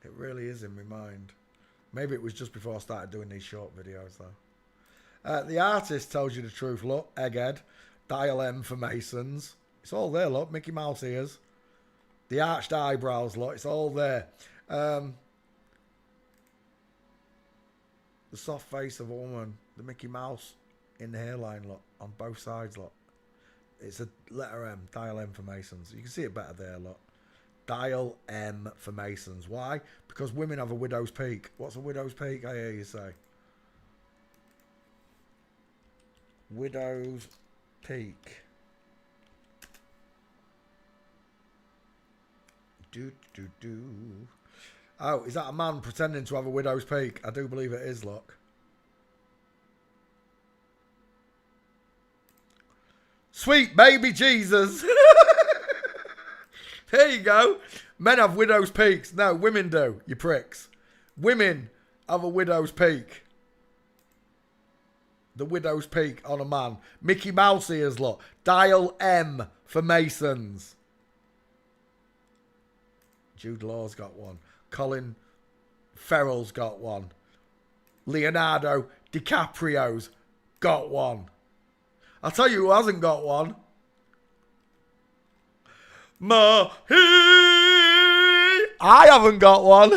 It really is in my mind. Maybe it was just before I started doing these short videos, though. The artist tells you the truth. Look, egghead. Dial M for Masons. It's all there, look. Mickey Mouse ears. The arched eyebrows, look. It's all there. The soft face of a woman. The Mickey Mouse in the hairline, look. On both sides, look. It's a letter M. Dial M for Masons. You can see it better there, look. Dial M for Masons. Why? Because women have a widow's peak. What's a widow's peak? I hear you say. Widow's peak. Oh, is that a man pretending to have a widow's peak? I do believe it is, look. Sweet baby Jesus. There you go. Men have widow's peaks. No, women do, you pricks. Women have a widow's peak. The widow's peak on a man. Mickey Mouse ears, look. Dial M for Masons. Jude Law's got one. Colin Farrell's got one. Leonardo DiCaprio's got one. I'll tell you who hasn't got one. I haven't got one.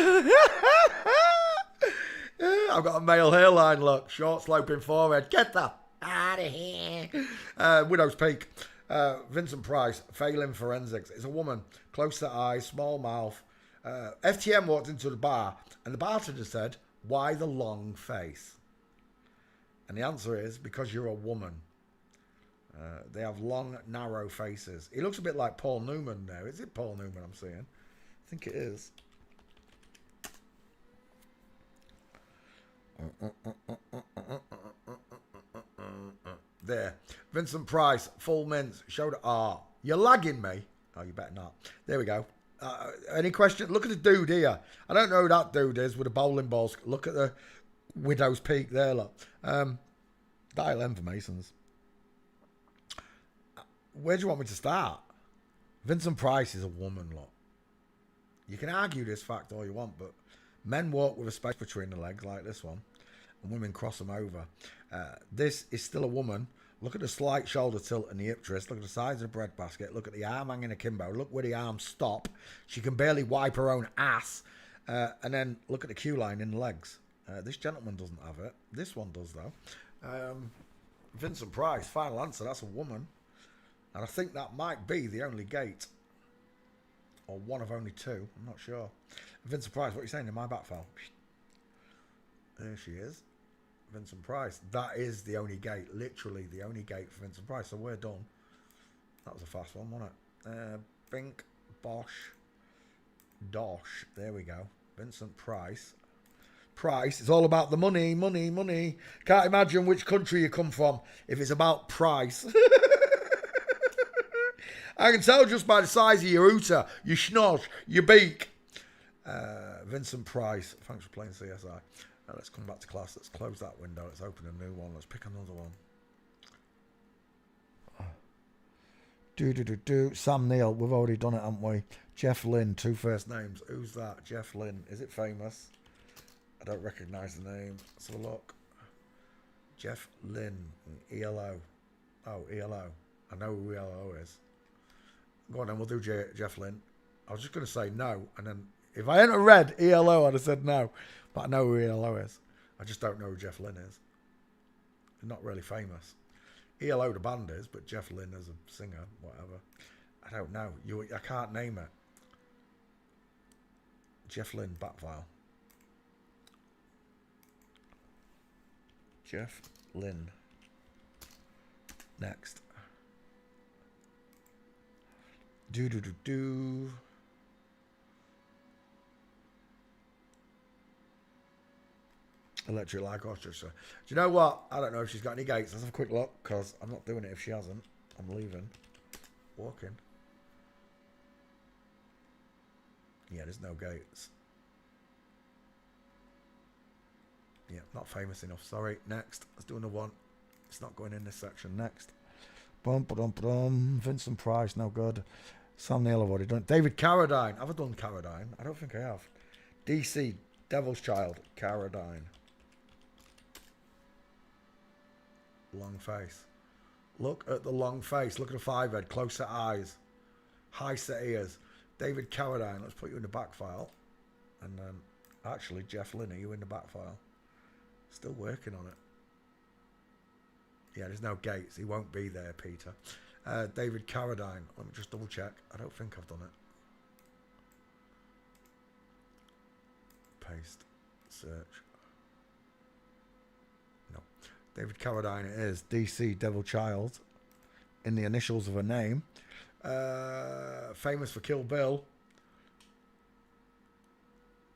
I've got a male hairline, look. Short sloping forehead. Get the out of here. Widow's Peak. Vincent Price. Failing forensics. It's a woman. Close set eyes. Small mouth. FTM walked into the bar and the bartender said, "Why the long face?" And the answer is, because you're a woman. They have long, narrow faces. He looks a bit like Paul Newman now. Is it Paul Newman I'm seeing? I think it is. There. Vincent Price, full mints, showed art. You're lagging me. Oh, you better not. There we go. Any question? Look at the dude here. I don't know who that dude is with the bowling balls. Look at the Widow's Peak there, look. Dial M for Masons. Where do you want me to start? Vincent Price is a woman, look. You can argue this fact all you want, but men walk with a space between the legs like this one, and women cross them over. This is still a woman. Look at the slight shoulder tilt and the hip twist. Look at the size of the breadbasket. Look at the arm hanging akimbo. Look where the arms stop. She can barely wipe her own ass. And then look at the Q line in the legs. This gentleman doesn't have it. This one does, though. Vincent Price, final answer. That's a woman. And I think that might be the only gate. Or one of only two. I'm not sure. Vincent Price, what are you saying in my back file? There she is. Vincent Price. That is the only gate. Literally the only gate for Vincent Price. So we're done. That was a fast one, wasn't it? Bink, Bosh, Dosh. There we go. Vincent Price. Price. It's all about the money, money, money. Can't imagine which country you come from if it's about price. I can tell just by the size of your hooter, your schnoz, your beak. Vincent Price. Thanks for playing CSI. Let's come back to class. Let's close that window. Let's open a new one. Let's pick another one. Sam Neill. We've already done it, haven't we? Jeff Lynne. Two first names. Who's that? Jeff Lynne. Is it famous? I don't recognise the name. Let's have a look. Jeff Lynne. ELO. Oh, ELO. I know who ELO is. Go on then. We'll do Jeff Lynne. I was just going to say no. And then if I hadn't read ELO, I'd have said no. But I know who ELO is. I just don't know who Jeff Lynne is. He's not really famous. ELO the band is, but Jeff Lynne as a singer, whatever. I don't know. I can't name it. Jeff Lynne back file. Jeff Lynne. Next. Do. Electric Light Orchestra. Do you know what? I don't know if she's got any gates. Let's have a quick look, because I'm not doing it if she hasn't. I'm leaving. Walking. Yeah, there's no gates. Yeah, not famous enough. Sorry. Next. Let's do another one. It's not going in this section. Next. Vincent Price. No good. Sam Neill, I've already done. David Carradine. Have I done Carradine? I don't think I have. DC. Devil's Child. Carradine. Long face. Look at the long face. Look at the five head. Close set eyes. High set ears. David Carradine. Let's put you in the back file. And then, actually, Jeff Lynne, are you in the back file? Still working on it. Yeah, there's no gates. He won't be there, Peter. David Carradine. Let me just double check. I don't think I've done it. Paste. Search. No. David Carradine it is. DC Devil Child. In the initials of her name. Famous for Kill Bill.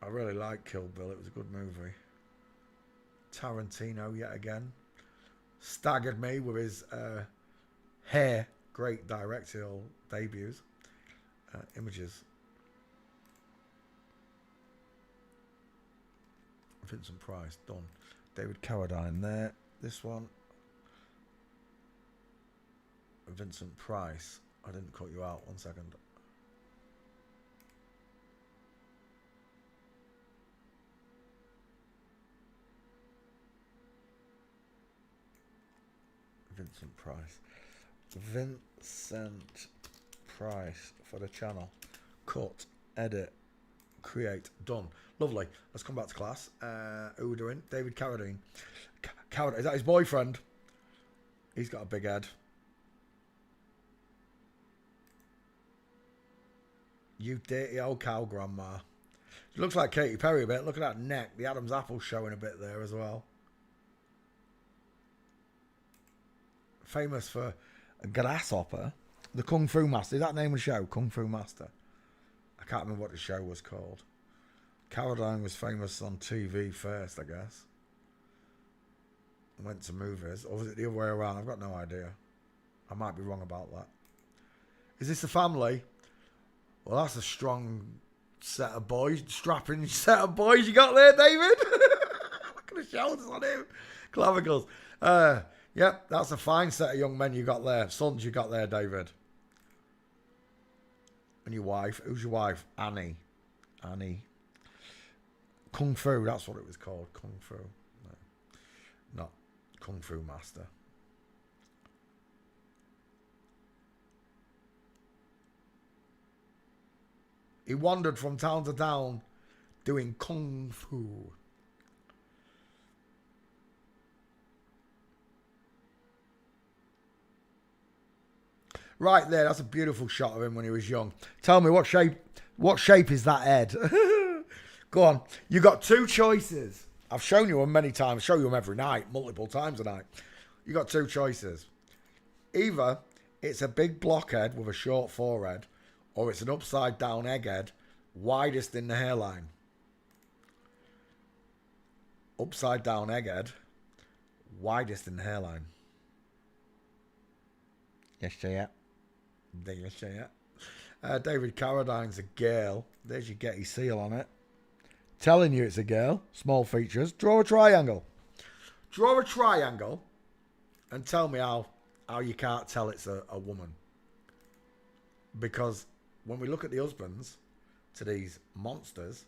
I really like Kill Bill. It was a good movie. Tarantino yet again. Staggered me with his hair. Great directorial debuts. Images. Vincent Price, done. David Carradine there. This one. Vincent Price. I didn't cut you out. 1 second. Vincent Price. Vincent Price for the channel. Cut. Edit. Create. Done. Lovely. Let's come back to class. Who are we doing? David Carradine. Carradine. Is that his boyfriend? He's got a big head. You dirty old cow grandma. She looks like Katy Perry a bit. Look at that neck. The Adam's apple showing a bit there as well. Famous for Grasshopper. The Kung Fu Master. Is that name of the show? Kung Fu Master. I can't remember what the show was called. Caradine was famous on TV first, I guess. Went to movies. Or was it the other way around? I've got no idea. I might be wrong about that. Is this a family? Well, that's a strong set of boys. Strapping set of boys you got there, David. Look at the shoulders on him. Clavicles. Yep, that's a fine set of young men you got there. Sons you got there, David. And your wife. Who's your wife? Annie. Annie. Kung Fu, that's what it was called. Kung Fu. No, not Kung Fu Master. He wandered from town to town doing Kung Fu. Right there, that's a beautiful shot of him when he was young. Tell me, what shape is that head? Go on. You got two choices. I've shown you them many times. I show you them every night, multiple times a night. You got two choices. Either it's a big blockhead with a short forehead, or it's an upside down egghead, widest in the hairline. Upside down egghead, widest in the hairline. Yes, yeah. There you see it. David Carradine's a girl. There's your Getty seal on it. Telling you it's a girl. Small features. Draw a triangle. Draw a triangle and tell me how you can't tell it's a woman. Because when we look at the husbands to these monsters,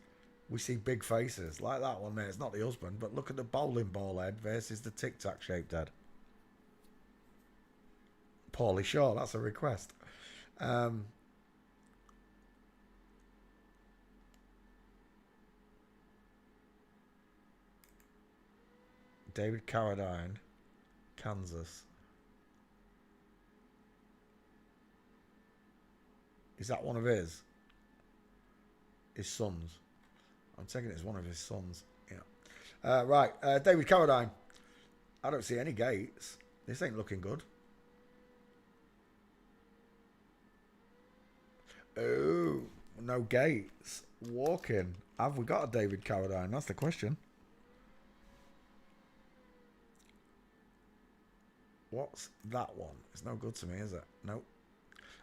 we see big faces. Like that one there. It's not the husband, but look at the bowling ball head versus the tic-tac shaped head. Paulie Shaw, that's a request. David Carradine, Kansas. Is that one of his? His sons. I'm taking it as one of his sons. Yeah. Right. David Carradine. I don't see any gates. This ain't looking good. Oh, no gates. Walking. Have we got a David Carradine? That's the question. What's that one? It's no good to me, is it? Nope.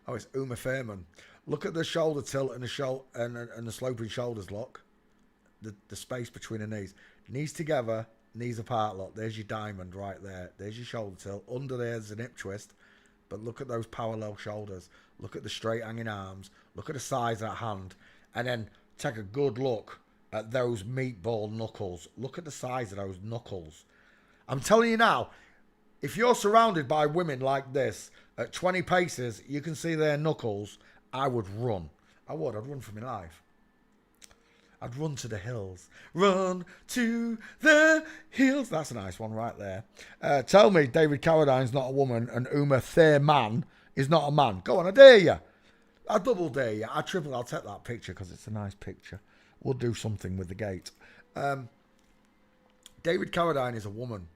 Oh, it's Uma Thurman. Look at the shoulder tilt and the sloping shoulders look. The space between the knees. Knees together, knees apart look. There's your diamond right there. There's your shoulder tilt. Under there's an hip twist. But look at those parallel shoulders. Look at the straight hanging arms. Look at the size of that hand. And then take a good look at those meatball knuckles. Look at the size of those knuckles. I'm telling you now, if you're surrounded by women like this, at 20 paces, you can see their knuckles, I would run. I would. I'd run for my life. I'd run to the hills. Run to the hills. That's a nice one right there. Tell me David Carradine's not a woman and Uma Thurman is not a man. Go on, I dare you. I double dare you. I'll take that picture because it's a nice picture. We'll do something with the gate. David Carradine is a woman.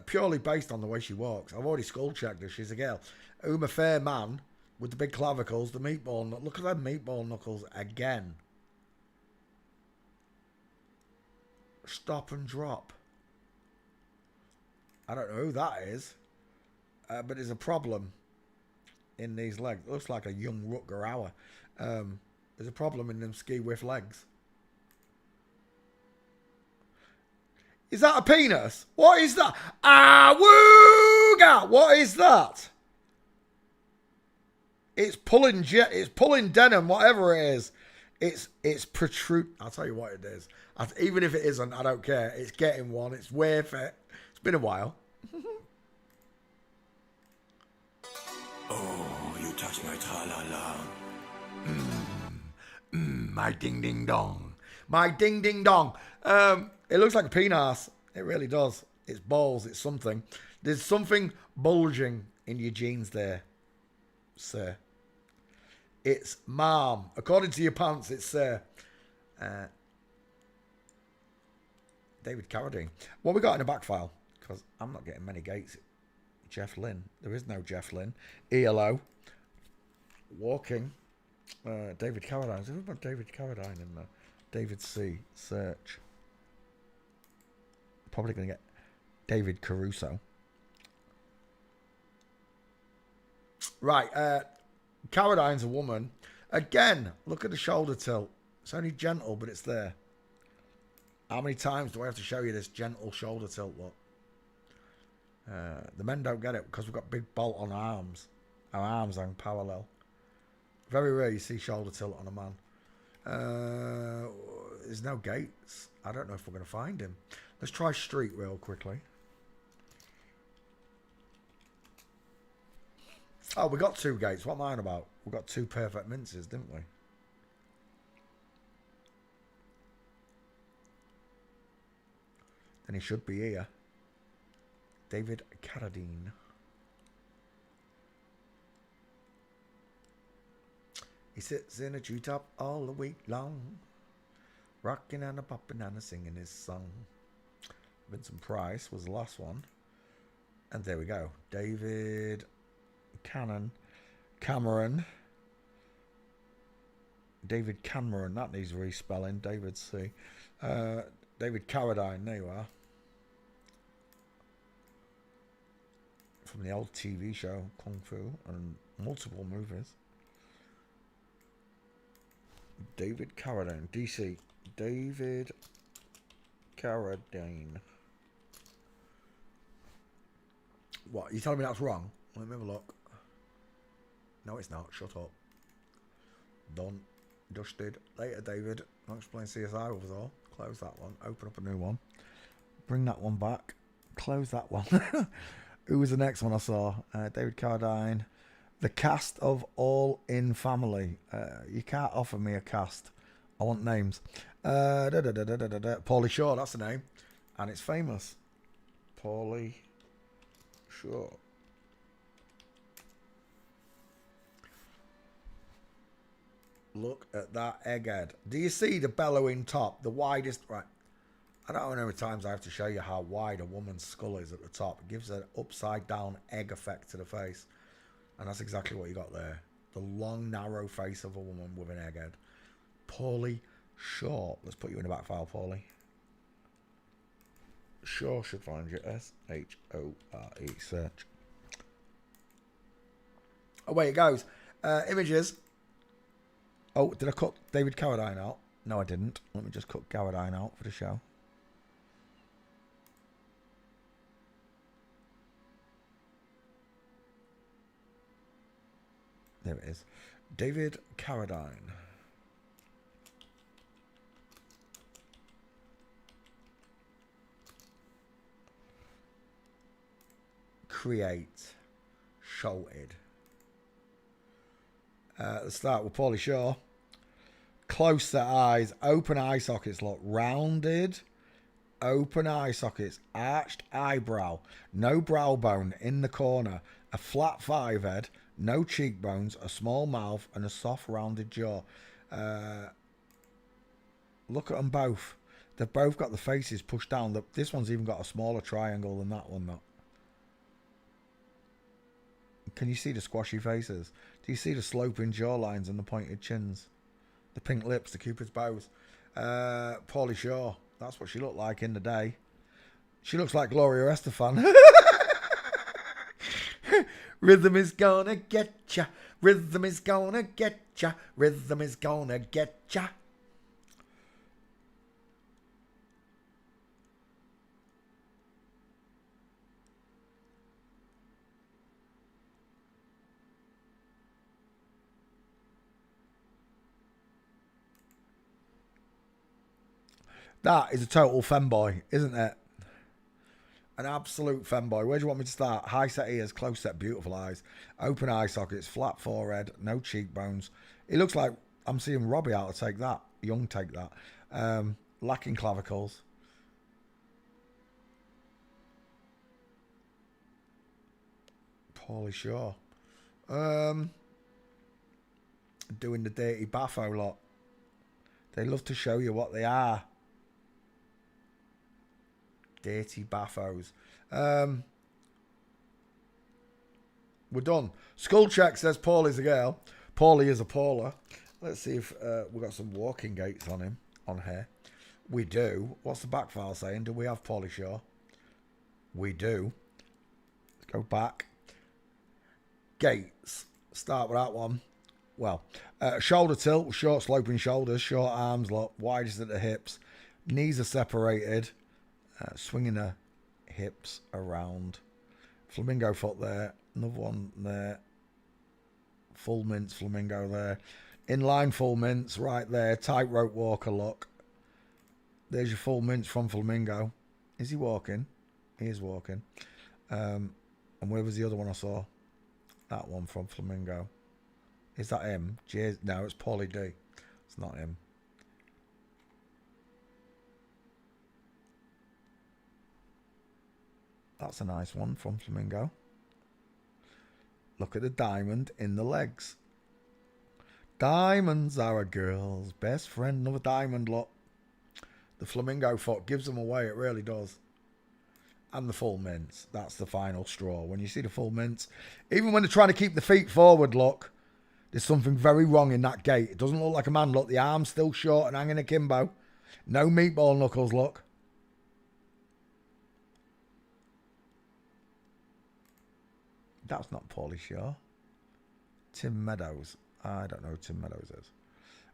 Purely based on the way she walks. I've already skull checked her. She's a girl. Uma Thurman with the big clavicles, the meatball. Look at them meatball knuckles again. Stop and drop. I don't know who that is. But there's a problem in these legs. It looks like a young Rutger Hauer. There's a problem in them ski whiff legs. Is that a penis? What is that? Awooga! What is that? It's pulling denim, whatever it is. It's protrude. I'll tell you what it is. Even if it isn't, I don't care. It's getting one. It's worth it. It's been a while. Oh, you touch my tra-la-la. My ding ding dong. My ding ding dong. It looks like a penis. It really does. It's balls. It's something. There's something bulging in your jeans there, sir. It's mom. According to your pants, it's sir. David Carradine. What we got in the back file? Because I'm not getting many gates Jeff Lynne. There is no Jeff Lynne. ELO. Walking. David Carradine. Who's got David Carradine in there? David C. Search. Probably going to get David Caruso. Right. Carradine's a woman. Again, look at the shoulder tilt. It's only gentle, but it's there. How many times do I have to show you this gentle shoulder tilt look? The men don't get it because we've got big bolt on arms. Our arms hang parallel. Very rare you see shoulder tilt on a man. There's no gates. I don't know if we're going to find him. Let's try street real quickly. Oh, we got 2 gates. What am I on about? We got 2 perfect minces, didn't we? Then he should be here. David Carradine. He sits in a treetop all the week long, rocking and a popping and a singing his song. Vincent Price was the last one. And there we go. David Cameron. David Cameron. That needs respelling. David C. David Carradine. There you are. From the old TV show Kung Fu and multiple movies. David Carradine, DC. David Carradine. What? You telling me that's wrong? Let me have a look. No, it's not. Shut up. Done. Dusted. Later, David. I'll explain CSI was all. Close that one. Open up a new one. Bring that one back. Close that one. Who was the next one I saw? David Carradine. The cast of All in Family. You can't offer me a cast. I want names. Pauly Shore, that's the name. And it's famous. Pauly Shore. Look at that egghead. Do you see the bellowing top? The widest... Right. I don't know how many times I have to show you how wide a woman's skull is at the top. It gives an upside down egg effect to the face. And that's exactly what you got there. The long, narrow face of a woman with an egghead. Pauly Shore. Let's put you in the back file, Pauly. Shore should find you. S-H-O-R-E. Search. Away it goes. Images. Oh, did I cut David Carradine out? No, I didn't. Let me just cut Carradine out for the show. There it is. David Carradine. Create. Shorted. Let's start with Pauly Shore. Close set eyes. Open eye sockets. Look. Rounded. Open eye sockets. Arched eyebrow. No brow bone in the corner. A flat forehead. No cheekbones, a small mouth, and a soft, rounded jaw. Look at them both. They've both got the faces pushed down. This one's even got a smaller triangle than that one. Can you see the squashy faces? Do you see the sloping jawlines and the pointed chins? The pink lips, the Cupid's bows. Pauly Shore. That's what she looked like in the day. She looks like Gloria Estefan. Rhythm is gonna get ya. Rhythm is gonna get ya. Rhythm is gonna get ya. That is a total femboy, isn't it? An absolute femboy. Where do you want me to start? High set ears, close set, beautiful eyes, open eye sockets, flat forehead, no cheekbones. It looks like I'm seeing Robbie out to take that. Young take that. Lacking clavicles. Pauly Shore. Doing the dirty baffo lot. They love to show you what they are. Dirty baffos. We're done. Skull check says Paulie's a girl. Paulie is a Paula. Let's see if we've got some walking gaits on him, on here. We do. What's the back file saying? Do we have Paulie Shaw? We do. Let's go back. Gaits. Start with that one. Well, shoulder tilt with short sloping shoulders, short arms, look, widest at the hips. Knees are separated. Swinging the hips around. Flamingo foot there. Another one there. Full mince flamingo there. Inline full mince right there. Tightrope walker look. There's your full mince from flamingo. Is he walking? He is walking. And where was the other one I saw? That one from flamingo. Is that him? No, it's Paulie D. It's not him. That's a nice one from flamingo. Look at the diamond in the legs. Diamonds are a girl's best friend. Another diamond, look. The flamingo foot gives them away, it really does. And the full mince. That's the final straw. When you see the full mince, even when they're trying to keep the feet forward, look, there's something very wrong in that gait. It doesn't look like a man, look. The arm's still short and hanging akimbo. No meatball knuckles, look. That's not Paulie Shaw. Tim Meadows. I don't know who Tim Meadows is.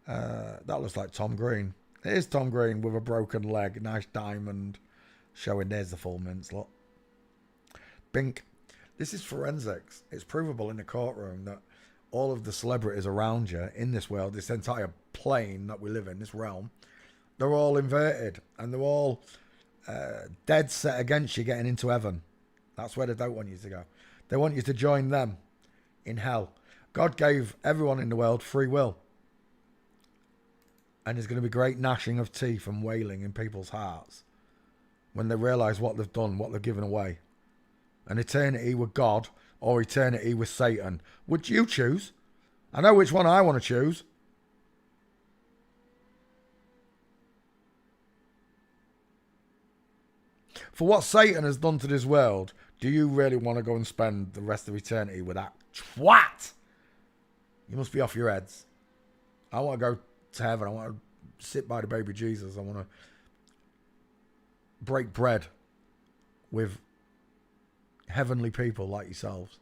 That looks like Tom Green. It is Tom Green with a broken leg. Nice diamond. Showing there's the full mince, look. Bink. This is forensics. It's provable in the courtroom that all of the celebrities around you in this world, this entire plane that we live in, this realm, they're all inverted. And they're all dead set against you getting into heaven. That's where they don't want you to go. They want you to join them in hell. God gave everyone in the world free will. And there's going to be great gnashing of teeth and wailing in people's hearts when they realise what they've done, what they've given away. An eternity with God or eternity with Satan. Would you choose? I know which one I want to choose. For what Satan has done to this world, do you really want to go and spend the rest of eternity with that twat? You must be off your heads. I want to go to heaven. I want to sit by the baby Jesus. I want to break bread with heavenly people like yourselves.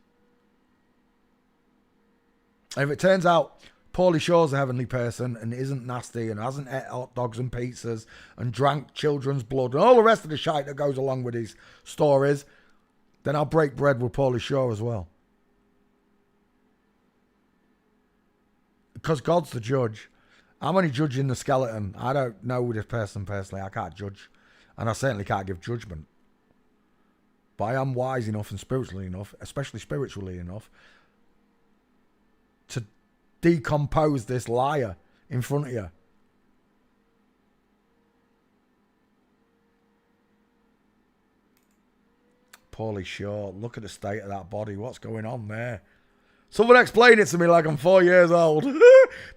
And if it turns out Paulie Shaw's a heavenly person and isn't nasty and hasn't ate hot dogs and pizzas and drank children's blood and all the rest of the shite that goes along with his stories, then I'll break bread with Paulie Shaw as well. Because God's the judge. I'm only judging the skeleton. I don't know this person personally. I can't judge. And I certainly can't give judgment. But I am wise enough and spiritually enough, especially spiritually enough, to decompose this liar in front of you. Paulie Shaw, look at the state of that body. What's going on there? Someone explain it to me like I'm 4 years old.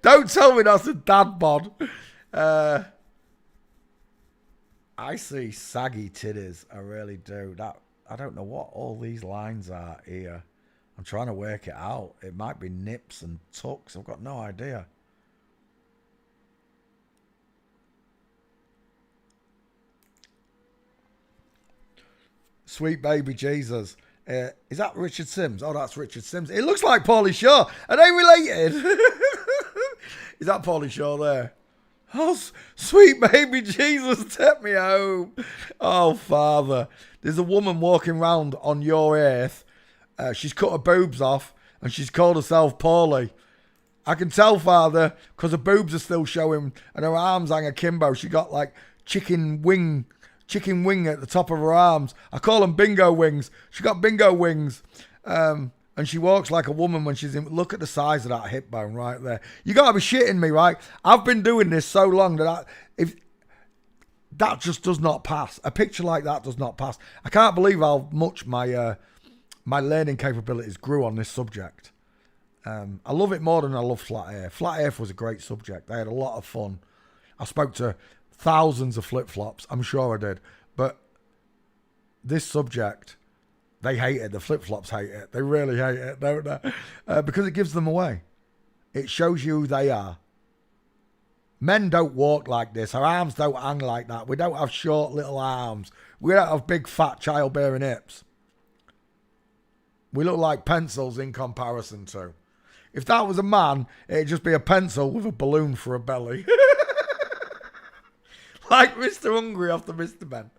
Don't tell me that's a dad bod. I see saggy titties. I really do. I don't know what all these lines are here. I'm trying to work it out. It might be nips and tucks. I've got no idea. Sweet baby Jesus. Is that Richard Sims? Oh, that's Richard Sims. It looks like Paulie Shaw. Are they related? Is that Paulie Shaw there? Oh, sweet baby Jesus, take me home. Oh, Father. There's a woman walking around on your earth. She's cut her boobs off and she's called herself Paulie. I can tell, Father, because her boobs are still showing and her arms hang akimbo. She got like chicken wing at the top of her arms. I call them bingo wings. She got bingo wings. And she walks like a woman when she's in. Look at the size of that hip bone right there. You got to be shitting me, right? I've been doing this so long that if that just does not pass. A picture like that does not pass. I can't believe how much my learning capabilities grew on this subject. I love it more than I love Flat Earth. Flat Earth was a great subject. I had a lot of fun. I spoke to thousands of flip-flops. I'm sure I did. But this subject, They hate it. The flip-flops hate it. They really hate it, don't they? Because it gives them away. It shows you who they are. Men don't walk like this. Our arms don't hang like that. We don't have short little arms. We don't have big fat childbearing hips. We look like pencils in comparison to. If that was a man, it'd just be a pencil with a balloon for a belly. Like Mr. Hungry off the Mr. Men.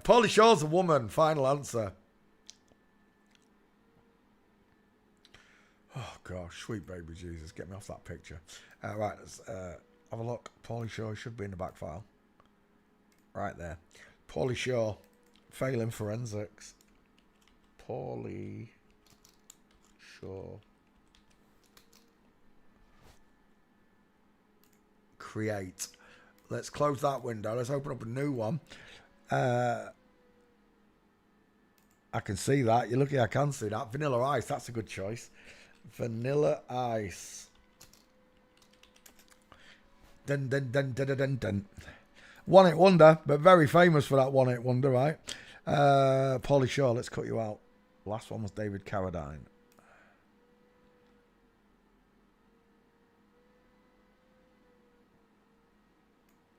Pauly Shaw's a woman. Final answer. Oh, gosh. Sweet baby Jesus. Get me off that picture. Right, let's have a look. Pauly Shaw should be in the back file. Right there. Pauly Shaw. Failing forensics. Pauly Shaw. Create. Let's close that window. Let's open up a new one. I can see that. You're lucky I can see that. Vanilla Ice. That's a good choice. Vanilla Ice. Dun, dun, dun, dun, dun, dun, dun. One Hit Wonder, but very famous for that One Hit Wonder, right? Pauly Shaw, let's cut you out. Last one was David Carradine.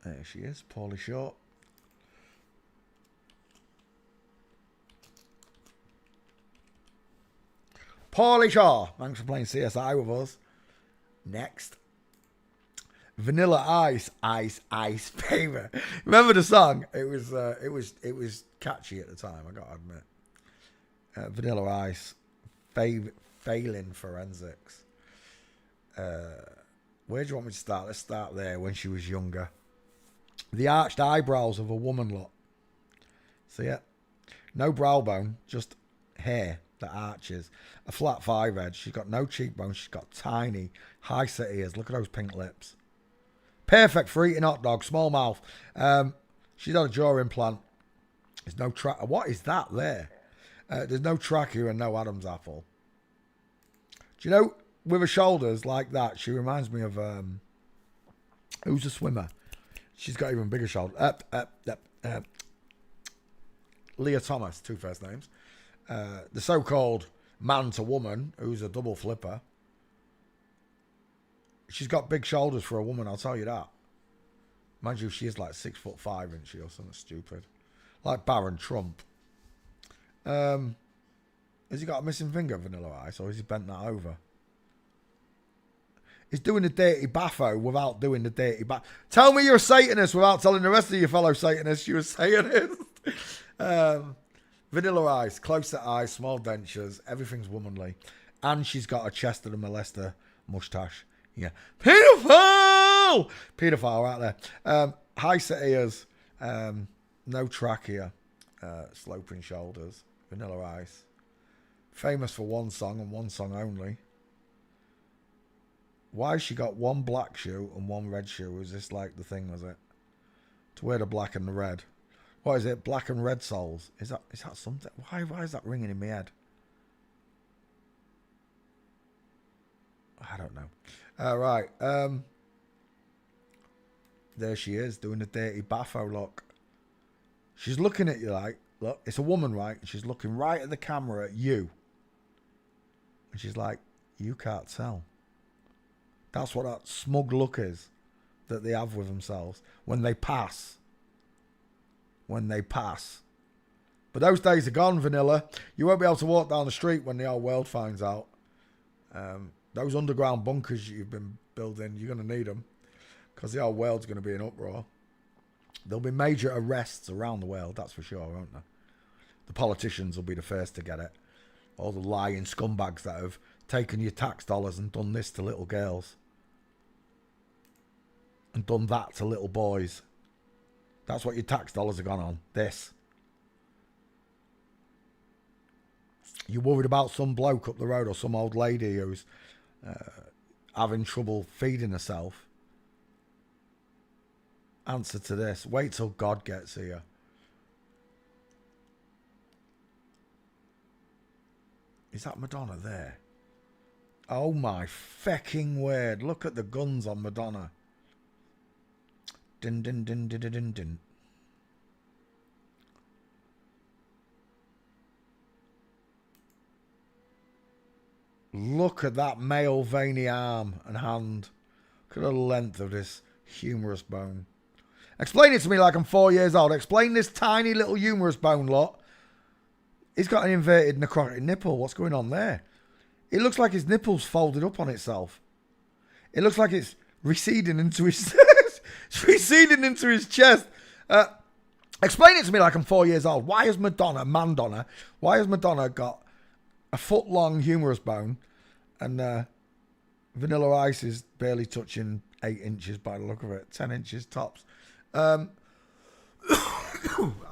There she is, Pauly Shaw. Pauly Shaw, thanks for playing CSI with us. Next. Vanilla Ice, Ice, Ice, baby. Remember the song? It was catchy at the time, I gotta admit. Vanilla Ice, failing forensics. Where do you want me to start? Let's start there, when she was younger. The arched eyebrows of a woman lot. See it? No brow bone, just hair that arches. A flat 5 head. She's got no cheekbones. She's got tiny, high set ears. Look at those pink lips. Perfect for eating hot dogs. Small mouth. She's had a jaw implant. There's no what is that there? There's no trachea and no Adam's apple. Do you know, with her shoulders like that, she reminds me of who's a swimmer? She's got even bigger shoulders. Leah Thomas, 2 first names. The so-called man to woman, who's a double flipper. She's got big shoulders for a woman, I'll tell you that. Mind you, she is like 6'5", isn't she, or something stupid. Like Baron Trump. Has he got a missing finger, Vanilla Ice, or has he bent that over? He's doing the dirty baffo without doing the dirty baff. Tell me you're a Satanist without telling the rest of your fellow Satanists you're a Satanist. Vanilla Ice, close set eyes, small dentures, everything's womanly. And she's got a chest of a molester mustache. Yeah. Pedophile! Pedophile right there. High set ears, no trachea, sloping shoulders. Vanilla Ice. Famous for one song and one song only. Why has she got one black shoe and one red shoe? Was this like the thing, was it? To wear the black and the red. What is it? Black and red soles. Is that something? Why is that ringing in my head? I don't know. Right. There she is doing the dirty baffo look. She's looking at you like, look, it's a woman, right? She's looking right at the camera at you. And she's like, you can't tell. That's what that smug look is that they have with themselves when they pass. When they pass. But those days are gone, Vanilla. You won't be able to walk down the street when the whole world finds out. Those underground bunkers you've been building, you're going to need them. Because the whole world's going to be in uproar. There'll be major arrests around the world, that's for sure, won't there? The politicians will be the first to get it. All the lying scumbags that have taken your tax dollars and done this to little girls. And done that to little boys. That's what your tax dollars have gone on. This. You're worried about some bloke up the road or some old lady who's having trouble feeding herself. Answer to this. Wait till God gets here. Is that Madonna there? Oh my fecking word. Look at the guns on Madonna. Din din din din din din. Look at that male veiny arm and hand. Look at the length of this humerus bone. Explain it to me like I'm 4 years old. Explain this tiny little humerus bone lot. He's got an inverted necrotic nipple. What's going on there? It looks like his nipple's folded up on itself. It looks like it's receding into his it's receding into his chest. Explain it to me like I'm 4 years old. Why has Madonna got a foot long humerus bone and Vanilla Ice is barely touching 8 inches by the look of it, 10 inches tops. I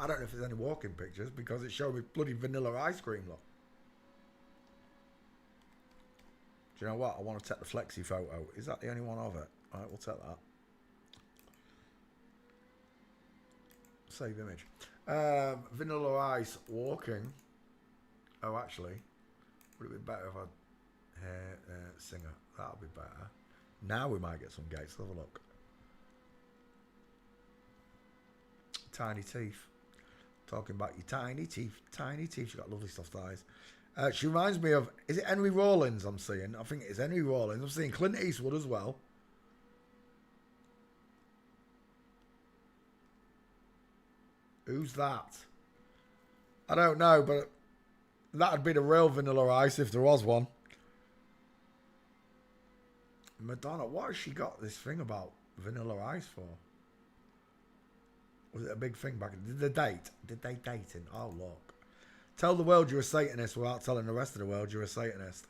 don't know if there's any walking pictures because it showed me bloody vanilla ice cream. Look. Do you know what? I want to take the flexi photo. Is that the only one of it? All right, we'll take that. Save image. Vanilla Ice walking. Oh, actually, would it be better if I singer? That'll be better. Now we might get some gates. Have a look. Tiny teeth. Talking about your tiny teeth. Tiny teeth. She's got lovely soft eyes. She reminds me of... Is it Henry Rollins I'm seeing? I think it's Henry Rollins. I'm seeing Clint Eastwood as well. Who's that? I don't know, but that'd be the real Vanilla Ice if there was one. Madonna, what has she got this thing about Vanilla Ice for? Was it a big thing back? Did they date? Did they date him? Oh, look. Tell the world you're a Satanist without telling the rest of the world you're a Satanist.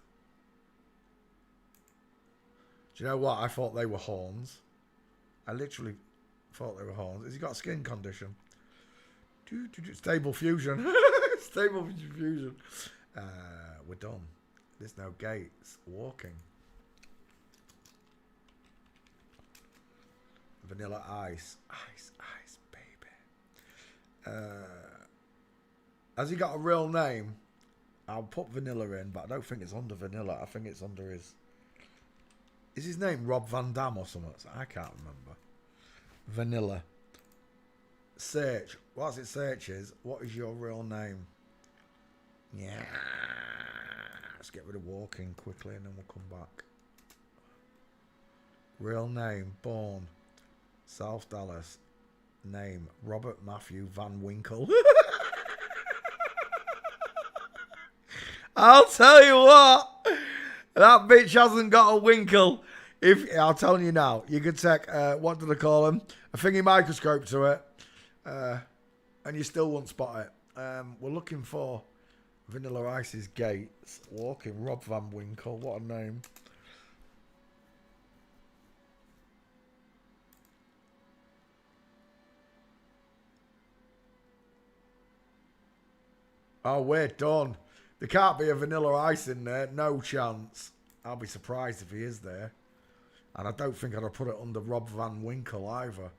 Do you know what? I thought they were horns. I literally thought they were horns. Has he got a skin condition? Stable fusion. Stable fusion. We're done. There's no gates. Walking. Vanilla Ice. Ice, ice, baby. Has he got a real name? I'll put Vanilla in, but I don't think it's under Vanilla. I think it's under his... Is his name Rob Van Dam or something? I can't remember. Vanilla. Search. Whilst it searches, what is your real name? Yeah. Let's get rid of walking quickly and then we'll come back. Real name. Born. South Dallas. Name. Robert Matthew Van Winkle. I'll tell you what. That bitch hasn't got a winkle. I'm telling you now, you could take, what do they call them? A thingy microscope to it. And you still won't spot it. We're looking for Vanilla Ice's gates. Walking. Rob Van Winkle. What a name. Oh, we're done. There can't be a Vanilla Ice in there. No chance. I'll be surprised if he is there. And I don't think I'd have put it under Rob Van Winkle either.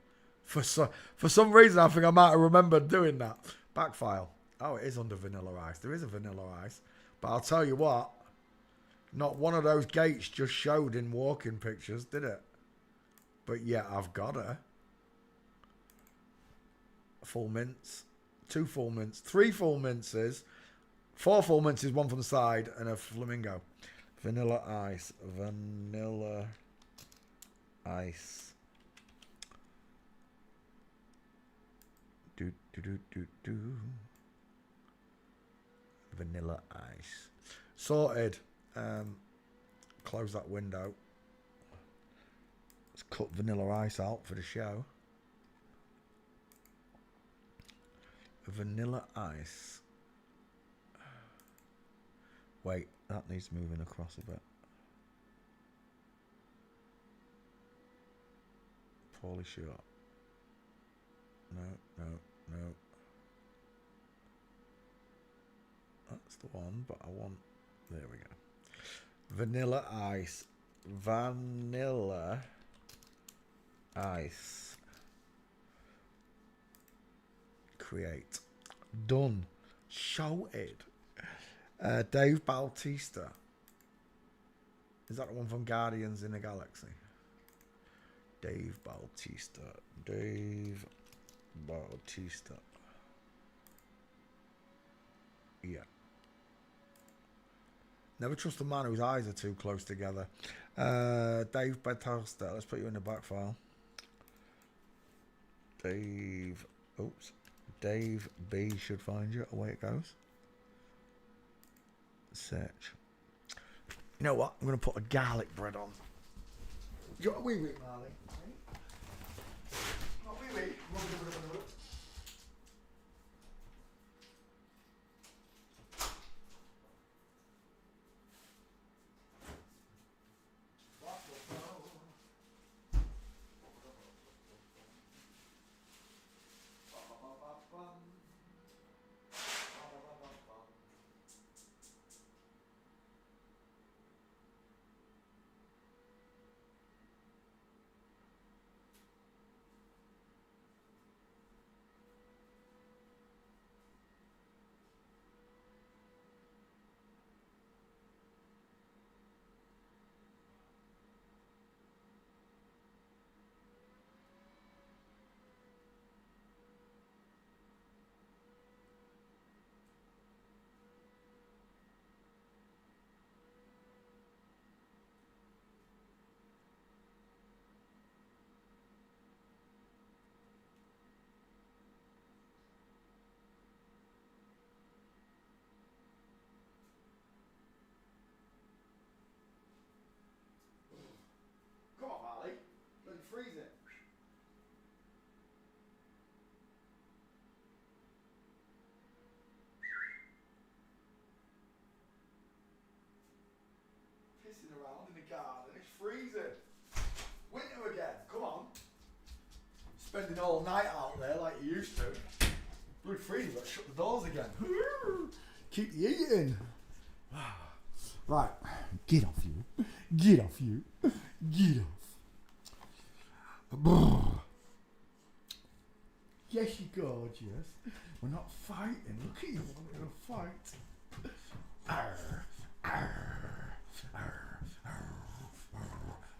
For some reason, I think I might have remembered doing that. Back file. Oh, it is under Vanilla Ice. There is a Vanilla Ice. But I'll tell you what. Not one of those gates just showed in walking pictures, did it? But yeah, I've got her. Full mints. 2 full mints. 3 full minces. 4 full minces, 1 from the side, and a flamingo. Vanilla Ice. Vanilla Ice. Vanilla Ice. Sorted. Close that window. Let's cut Vanilla Ice out for the show. Vanilla Ice. Wait, that needs moving across a bit. Poorly shot. No. That's the one, but I want... There we go. Vanilla Ice. Vanilla Ice. Create. Done. Show it. Dave Bautista. Is that the one from Guardians in the Galaxy? Dave Bautista. Dave Bautista. Yeah. Never trust a man whose eyes are too close together. Dave Batista. Let's put you in the back file. Dave. Oops. Dave B should find you. Away it goes. Search. You know what? I'm going to put a garlic bread on. You want a wee wee, Marley? Oh, wee wee. Come on, Marley. Let me freeze it. Pissing around in the garden. It's freezing. Winter again. Come on. Spending all night out there like you used to. Bloody freezing. Got to shut the doors again. Keep the eating. Right. Get off you. Get off you. Get off. Yes, you're gorgeous. We're not fighting. Look at you. We're going to fight. Arr, arr, arr, arr,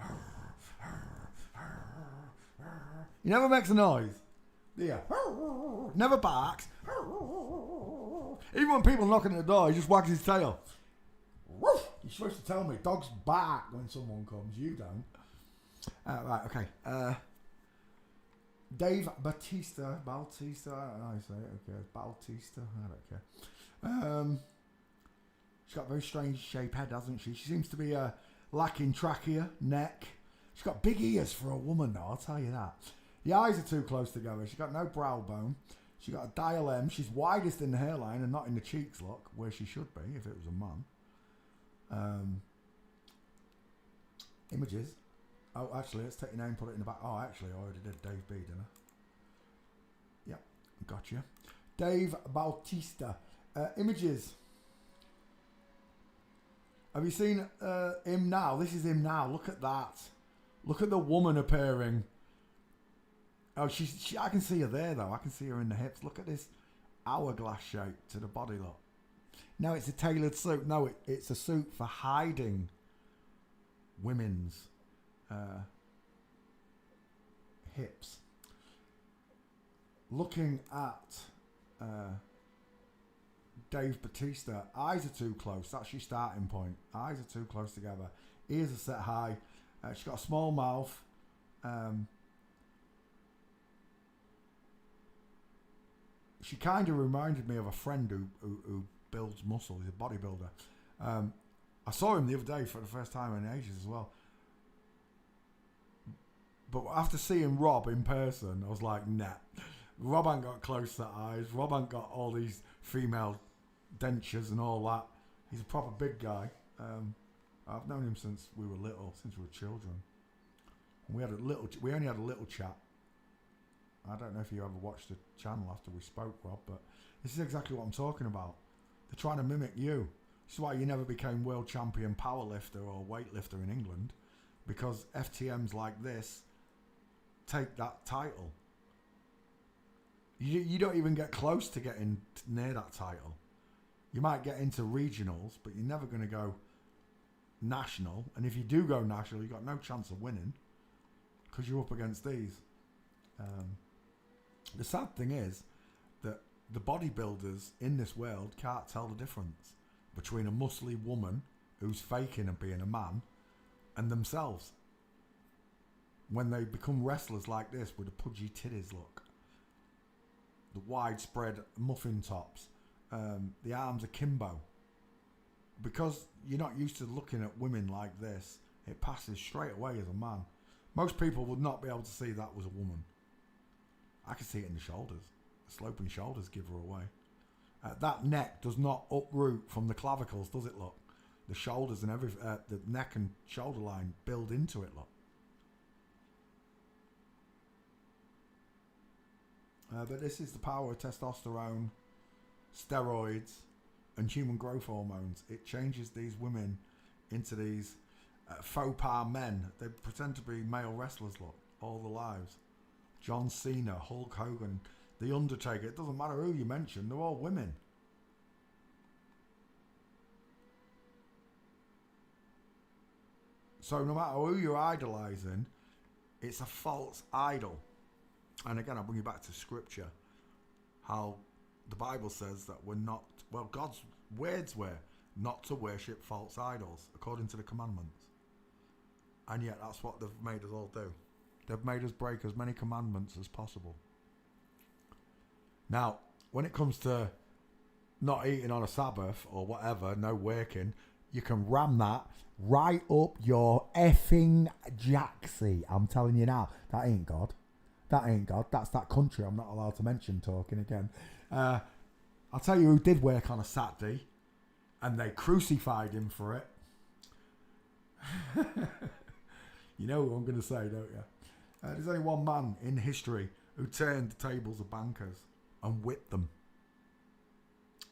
arr, arr, arr. He never makes a noise. Do you? Never barks. Even when people knocking at the door, he just wags his tail. You're supposed to tell me dogs bark when someone comes. You don't. Right, okay. Dave Bautista, I don't know how you say it. Okay, Bautista, I don't care. She's got a very strange shaped head, hasn't she? She seems to be lacking trachea, neck. She's got big ears for a woman, though, I'll tell you that. The eyes are too close together. She's got no brow bone. She's got a dial M. She's widest in the hairline and not in the cheeks, look, where she should be if it was a man. Images. Oh, actually, let's take your name and put it in the back. Oh, actually, I already did Dave B, didn't I? Yep, gotcha. Dave Bautista. Images. Have you seen him now? This is him now. Look at that. Look at the woman appearing. Oh, I can see her there, though. I can see her in the hips. Look at this hourglass shape to the body, look. No, it's a tailored suit. No, it's a suit for hiding women's hips. Looking at Dave Bautista, eyes are too close. That's your starting point. Eyes are too close together. Ears are set high. She's got a small mouth. She kind of reminded me of a friend who builds muscle. He's a bodybuilder. I saw him the other day for the first time in ages as well. But after seeing Rob in person, I was like, nah. Rob ain't got close set eyes. Rob ain't got all these female dentures and all that. He's a proper big guy. I've known him since we were little, since we were children. And we only had a little chat. I don't know if you ever watched the channel after we spoke, Rob, but this is exactly what I'm talking about. They're trying to mimic you. This is why you never became world champion powerlifter or weightlifter in England, because FTMs like this take that title. You don't even get close to getting near that title. You might get into regionals, but you're never going to go national. And if you do go national, you've got no chance of winning because you're up against these. The sad thing is that the bodybuilders in this world can't tell the difference between a muscly woman who's faking and being a man, and themselves. When they become wrestlers like this with the pudgy titties look, the widespread muffin tops, the arms akimbo. Because you're not used to looking at women like this, it passes straight away as a man. Most people would not be able to see that was a woman. I can see it in the shoulders. The sloping shoulders give her away. That neck does not uproot from the clavicles, does it, look? The shoulders and the neck and shoulder line build into it, look. But this is the power of testosterone, steroids, and human growth hormones. It changes these women into these faux pas men. They pretend to be male wrestlers, look, all their lives. John Cena, Hulk Hogan, The Undertaker. It doesn't matter who you mention, they're all women. So no matter who you're idolising, it's a false idol. And again, I'll bring you back to scripture. How the Bible says that we're not, well, God's words were not to worship false idols, according to the commandments. And yet that's what they've made us all do. They've made us break as many commandments as possible. Now, when it comes to not eating on a Sabbath or whatever, no working, you can ram that right up your effing jacksie. I'm telling you now, that ain't God. That ain't God. That's that country I'm not allowed to mention talking again. I'll tell you who did work on a Saturday and they crucified him for it. You know what I'm going to say, don't you? There's only one man in history who turned the tables of bankers and whipped them.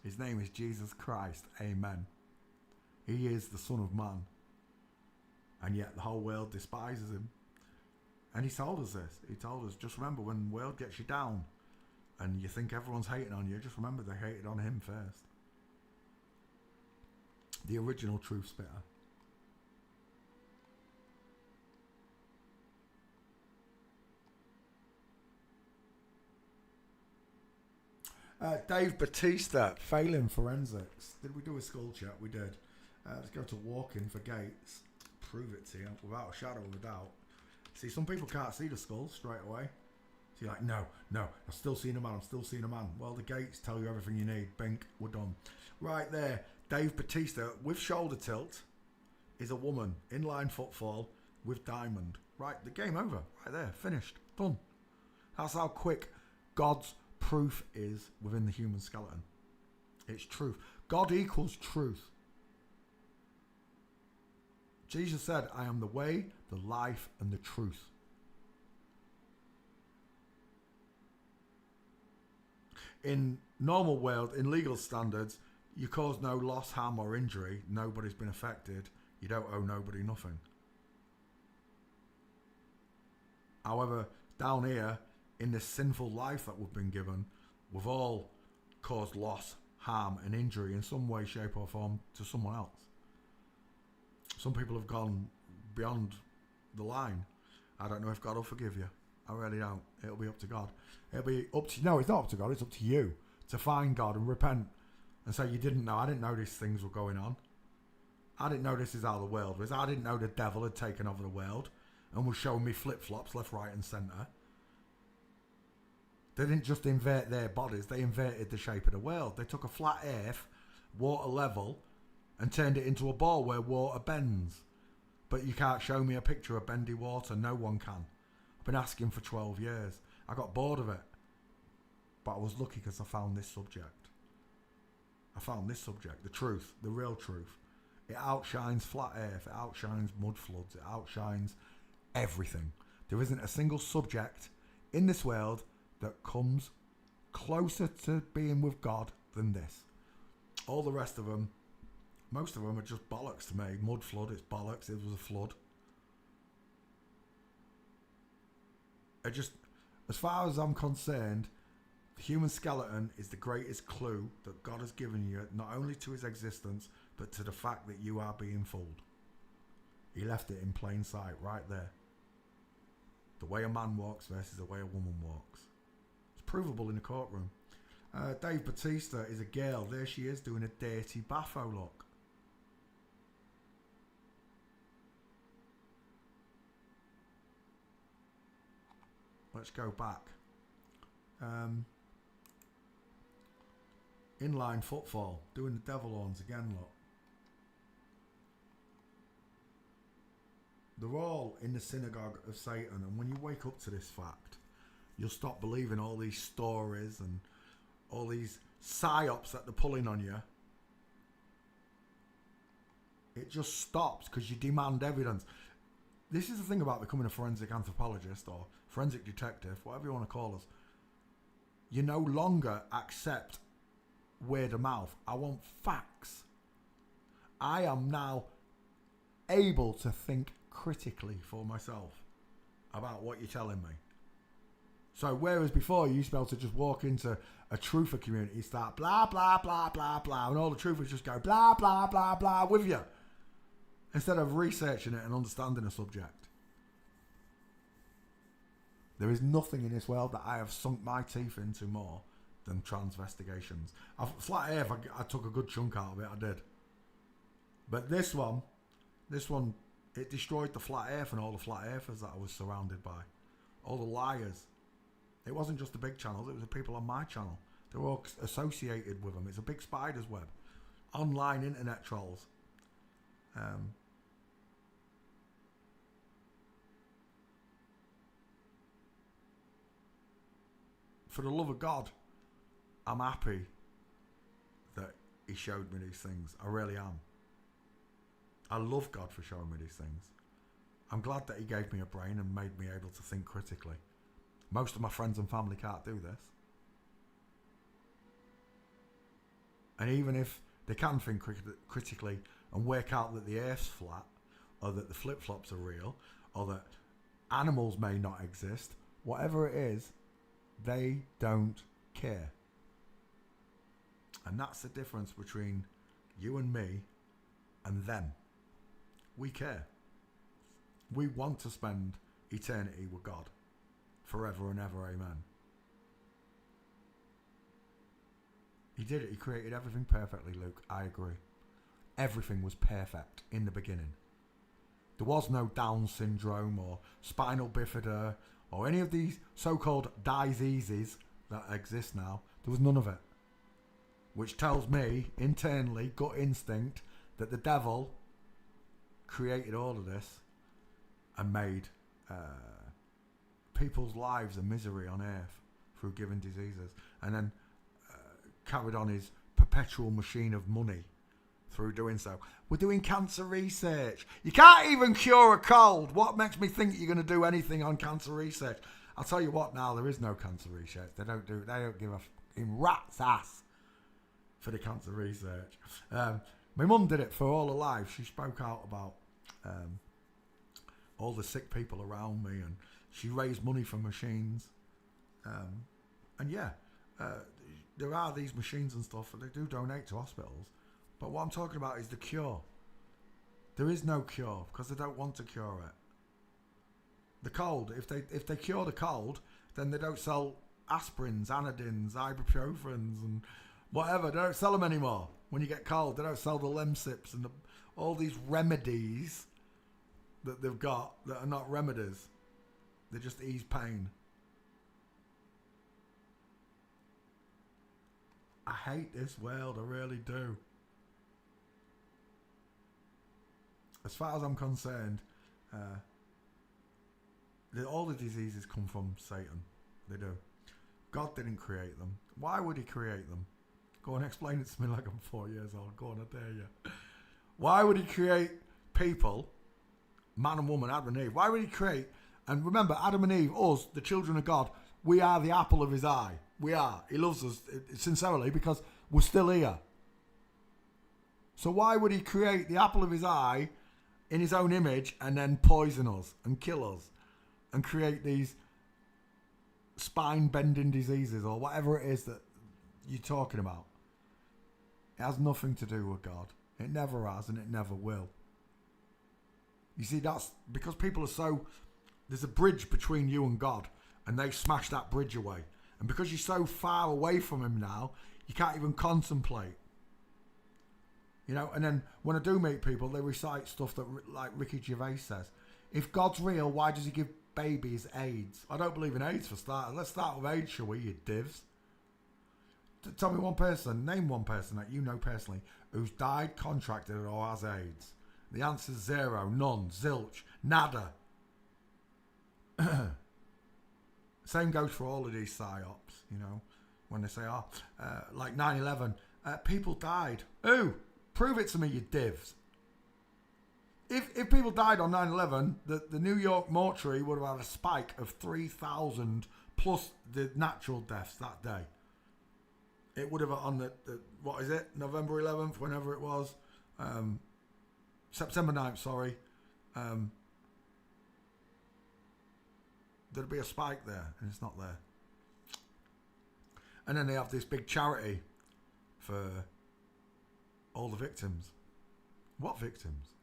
His name is Jesus Christ. Amen. He is the Son of Man. And yet the whole world despises him. And he told us this. He told us, just remember, when the world gets you down and you think everyone's hating on you, just remember they hated on him first. The original truth spitter. Dave Batista, failing forensics. Did we do a skull chat? We did. Let's go to walking for Gates. Prove it to you without a shadow of a doubt. See, some people can't see the skull straight away. So you're like, no, I'm still seeing a man, Well, the Gates tell you everything you need. Bink, we're done. Right there, Dave Batista with shoulder tilt is a woman. Inline footfall with diamond. Right, the game over. Right there, finished. Done. That's how quick God's proof is within the human skeleton. It's truth. God equals truth. Jesus said, I am the way, the life, and the truth. In normal world, in legal standards, you cause no loss, harm, or injury. Nobody's been affected. You don't owe nobody nothing. However, down here, in this sinful life that we've been given, we've all caused loss, harm, and injury in some way, shape, or form to someone else. Some people have gone beyond the line. I don't know if God will forgive you. I really don't. It'll be up to God. It'll be up to you. No, it's not up to God. It's up to you to find God and repent and say, you didn't know. I didn't know these things were going on. I didn't know this is how the world was. I didn't know the devil had taken over the world and was showing me flip-flops left, right, and centre. They didn't just invert their bodies. They inverted the shape of the world. They took a flat earth, water level, and turned it into a ball where water bends. But you can't show me a picture of bendy water. No one can. I've been asking for 12 years. I got bored of it. But I was lucky because I found this subject. The truth, the real truth. It outshines flat earth. It outshines mud floods. It outshines everything. There isn't a single subject in this world that comes closer to being with God than this. All the rest of them, most of them are just bollocks to me. Mud flood, it's bollocks. It was a flood. As far as I'm concerned, the human skeleton is the greatest clue that God has given you, not only to his existence, but to the fact that you are being fooled. He left it in plain sight, right there. The way a man walks versus the way a woman walks. It's provable in a courtroom. Dave Batista is a girl. There she is doing a dirty baffo look. Let's go back. Inline footfall. Doing the devil horns again, look. They're all in the synagogue of Satan, and when you wake up to this fact, you'll stop believing all these stories and all these psyops that they're pulling on you. It just stops because you demand evidence. This is the thing about becoming a forensic anthropologist or forensic detective, whatever you want to call us. You no longer accept word of mouth. I want facts. I am now able to think critically for myself about what you're telling me. So whereas before you used to be able to just walk into a truther community, start blah, blah, blah, blah, blah, and all the truthers just go blah, blah, blah, blah with you, instead of researching it and understanding a subject. There is nothing in this world that I have sunk my teeth into more than transvestigations. Flat Earth, I took a good chunk out of it, I did. But this one, it destroyed the Flat Earth and all the Flat Earthers that I was surrounded by. All the liars. It wasn't just the big channels, it was the people on my channel. They were all associated with them. It's a big spider's web. Online internet trolls. For the love of God, I'm happy that he showed me these things. I really am. I love God for showing me these things. I'm glad that he gave me a brain and made me able to think critically. Most of my friends and family can't do this. And even if they can think critically and work out that the earth's flat, or that the flip-flops are real, or that animals may not exist, whatever it is, they don't care. And that's the difference between you and me and them. We care. We want to spend eternity with God. Forever and ever, amen. He did it. He created everything perfectly, Luke. I agree. Everything was perfect in the beginning. There was no Down syndrome or spinal bifida or any of these so-called diseases that exist now. There was none of it. Which tells me, internally, gut instinct, that the devil created all of this and made people's lives a misery on earth through giving diseases, and then carried on his perpetual machine of money through doing so. We're doing cancer research. You can't even cure a cold. What makes me think you're going to do anything on cancer research? I'll tell you what now, there is no cancer research. They don't give a fucking rat's ass for the cancer research. My mum did it for all her life. She spoke out about all the sick people around me, and she raised money for machines. And yeah, there are these machines and stuff, and they do donate to hospitals. But what I'm talking about is the cure. There is no cure because they don't want to cure it. The cold, if they cure the cold, then they don't sell aspirins, anodins, ibuprofens, and whatever. They don't sell them anymore. When you get cold, they don't sell the Lemsips and all these remedies that they've got that are not remedies. They just ease pain. I hate this world, I really do. As far as I'm concerned, all the diseases come from Satan. They do. God didn't create them. Why would he create them? Go and explain it to me like I'm 4 years old. Go on, I dare you. Why would he create people, man and woman, Adam and Eve? Why would he create? And remember, Adam and Eve, us, the children of God, we are the apple of his eye. We are. He loves us sincerely because we're still here. So why would he create the apple of his eye in his own image and then poison us and kill us and create these spine-bending diseases or whatever it is that you're talking about? It has nothing to do with God. It never has, and it never will. You see, that's because people are so... There's a bridge between you and God, and they smash that bridge away. And because you're so far away from him now, you can't even contemplate. You know, and then when I do meet people, they recite stuff that, like Ricky Gervais says, if God's real, why does he give babies AIDS. I don't believe in AIDS for starters. Let's start with AIDS, shall we, you divs? Tell me one person, name one person that you know personally who's died, contracted, or has AIDS. The answer's zero, none, zilch, nada. Same goes for all of these psyops, you know, when they say, like 9/11, people died. Who? Prove it to me, you divs. If people died on 9/11, the New York mortuary would have had a spike of 3,000 plus the natural deaths that day. It would have on the what is it, November 11th, whenever it was, September 9th, sorry. There'd be a spike there, and it's not there. And then they have this big charity for all the victims. What victims?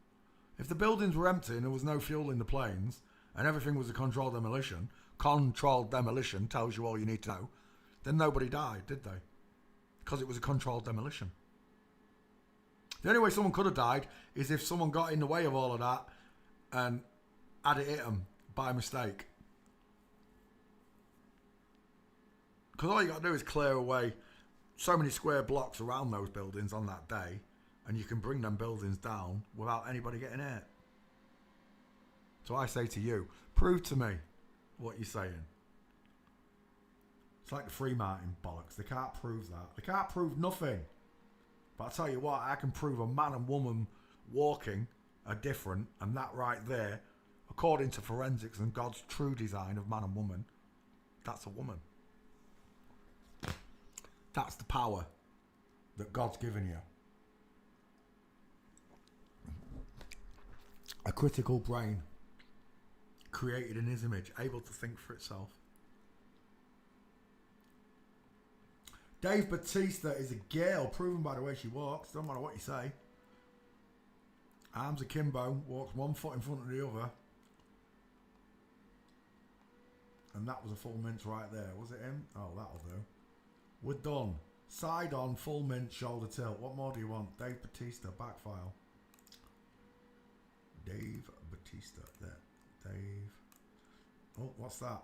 If the buildings were empty and there was no fuel in the planes and everything was a controlled demolition tells you all you need to know, then nobody died, did they? Because it was a controlled demolition. The only way someone could have died is if someone got in the way of all of that and had it hit them by mistake. Because all you got to do is clear away so many square blocks around those buildings on that day, and you can bring them buildings down without anybody getting hurt. So I say to you, prove to me what you're saying. It's like the Freemartin bollocks. They can't prove that. They can't prove nothing. But I tell you what, I can prove a man and woman walking are different, and that right there, according to forensics and God's true design of man and woman, that's a woman. That's the power that God's given you. A critical brain, created in his image, able to think for itself. Dave Batista is a girl, proven by the way she walks. Don't matter what you say. Arms akimbo, walks one foot in front of the other. And that was a full mince right there. Was it him? Oh, that'll do. We're done. Side on, full mince, shoulder tilt. What more do you want? Dave Batista, back file. Dave Batista. There. Dave. Oh, what's that?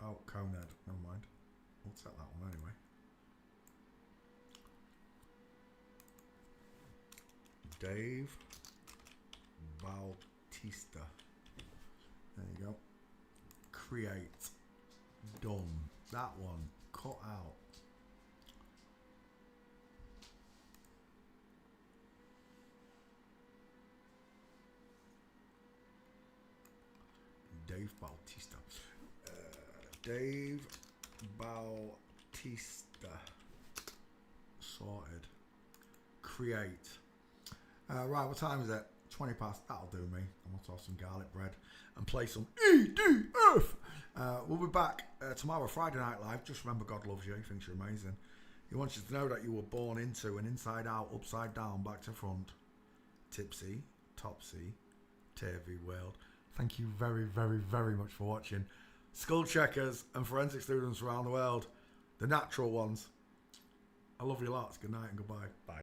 Oh, Conehead. Never mind. We'll set that one anyway. Dave Bautista. There you go. Create. Done. That one. Cut out. Dave Bautista. Dave Bautista. Sorted. Create. Right, what time is it? 20 past. That'll do me. I'm going to toss some garlic bread and play some EDF. We'll be back tomorrow, Friday Night Live. Just remember, God loves you. He thinks you're amazing. He wants you to know that you were born into an inside out, upside down, back to front, tipsy, topsy, turvy world. Thank you very, very, very much for watching. Skull checkers and forensic students around the world. The natural ones. I love you lots. Good night and goodbye. Bye.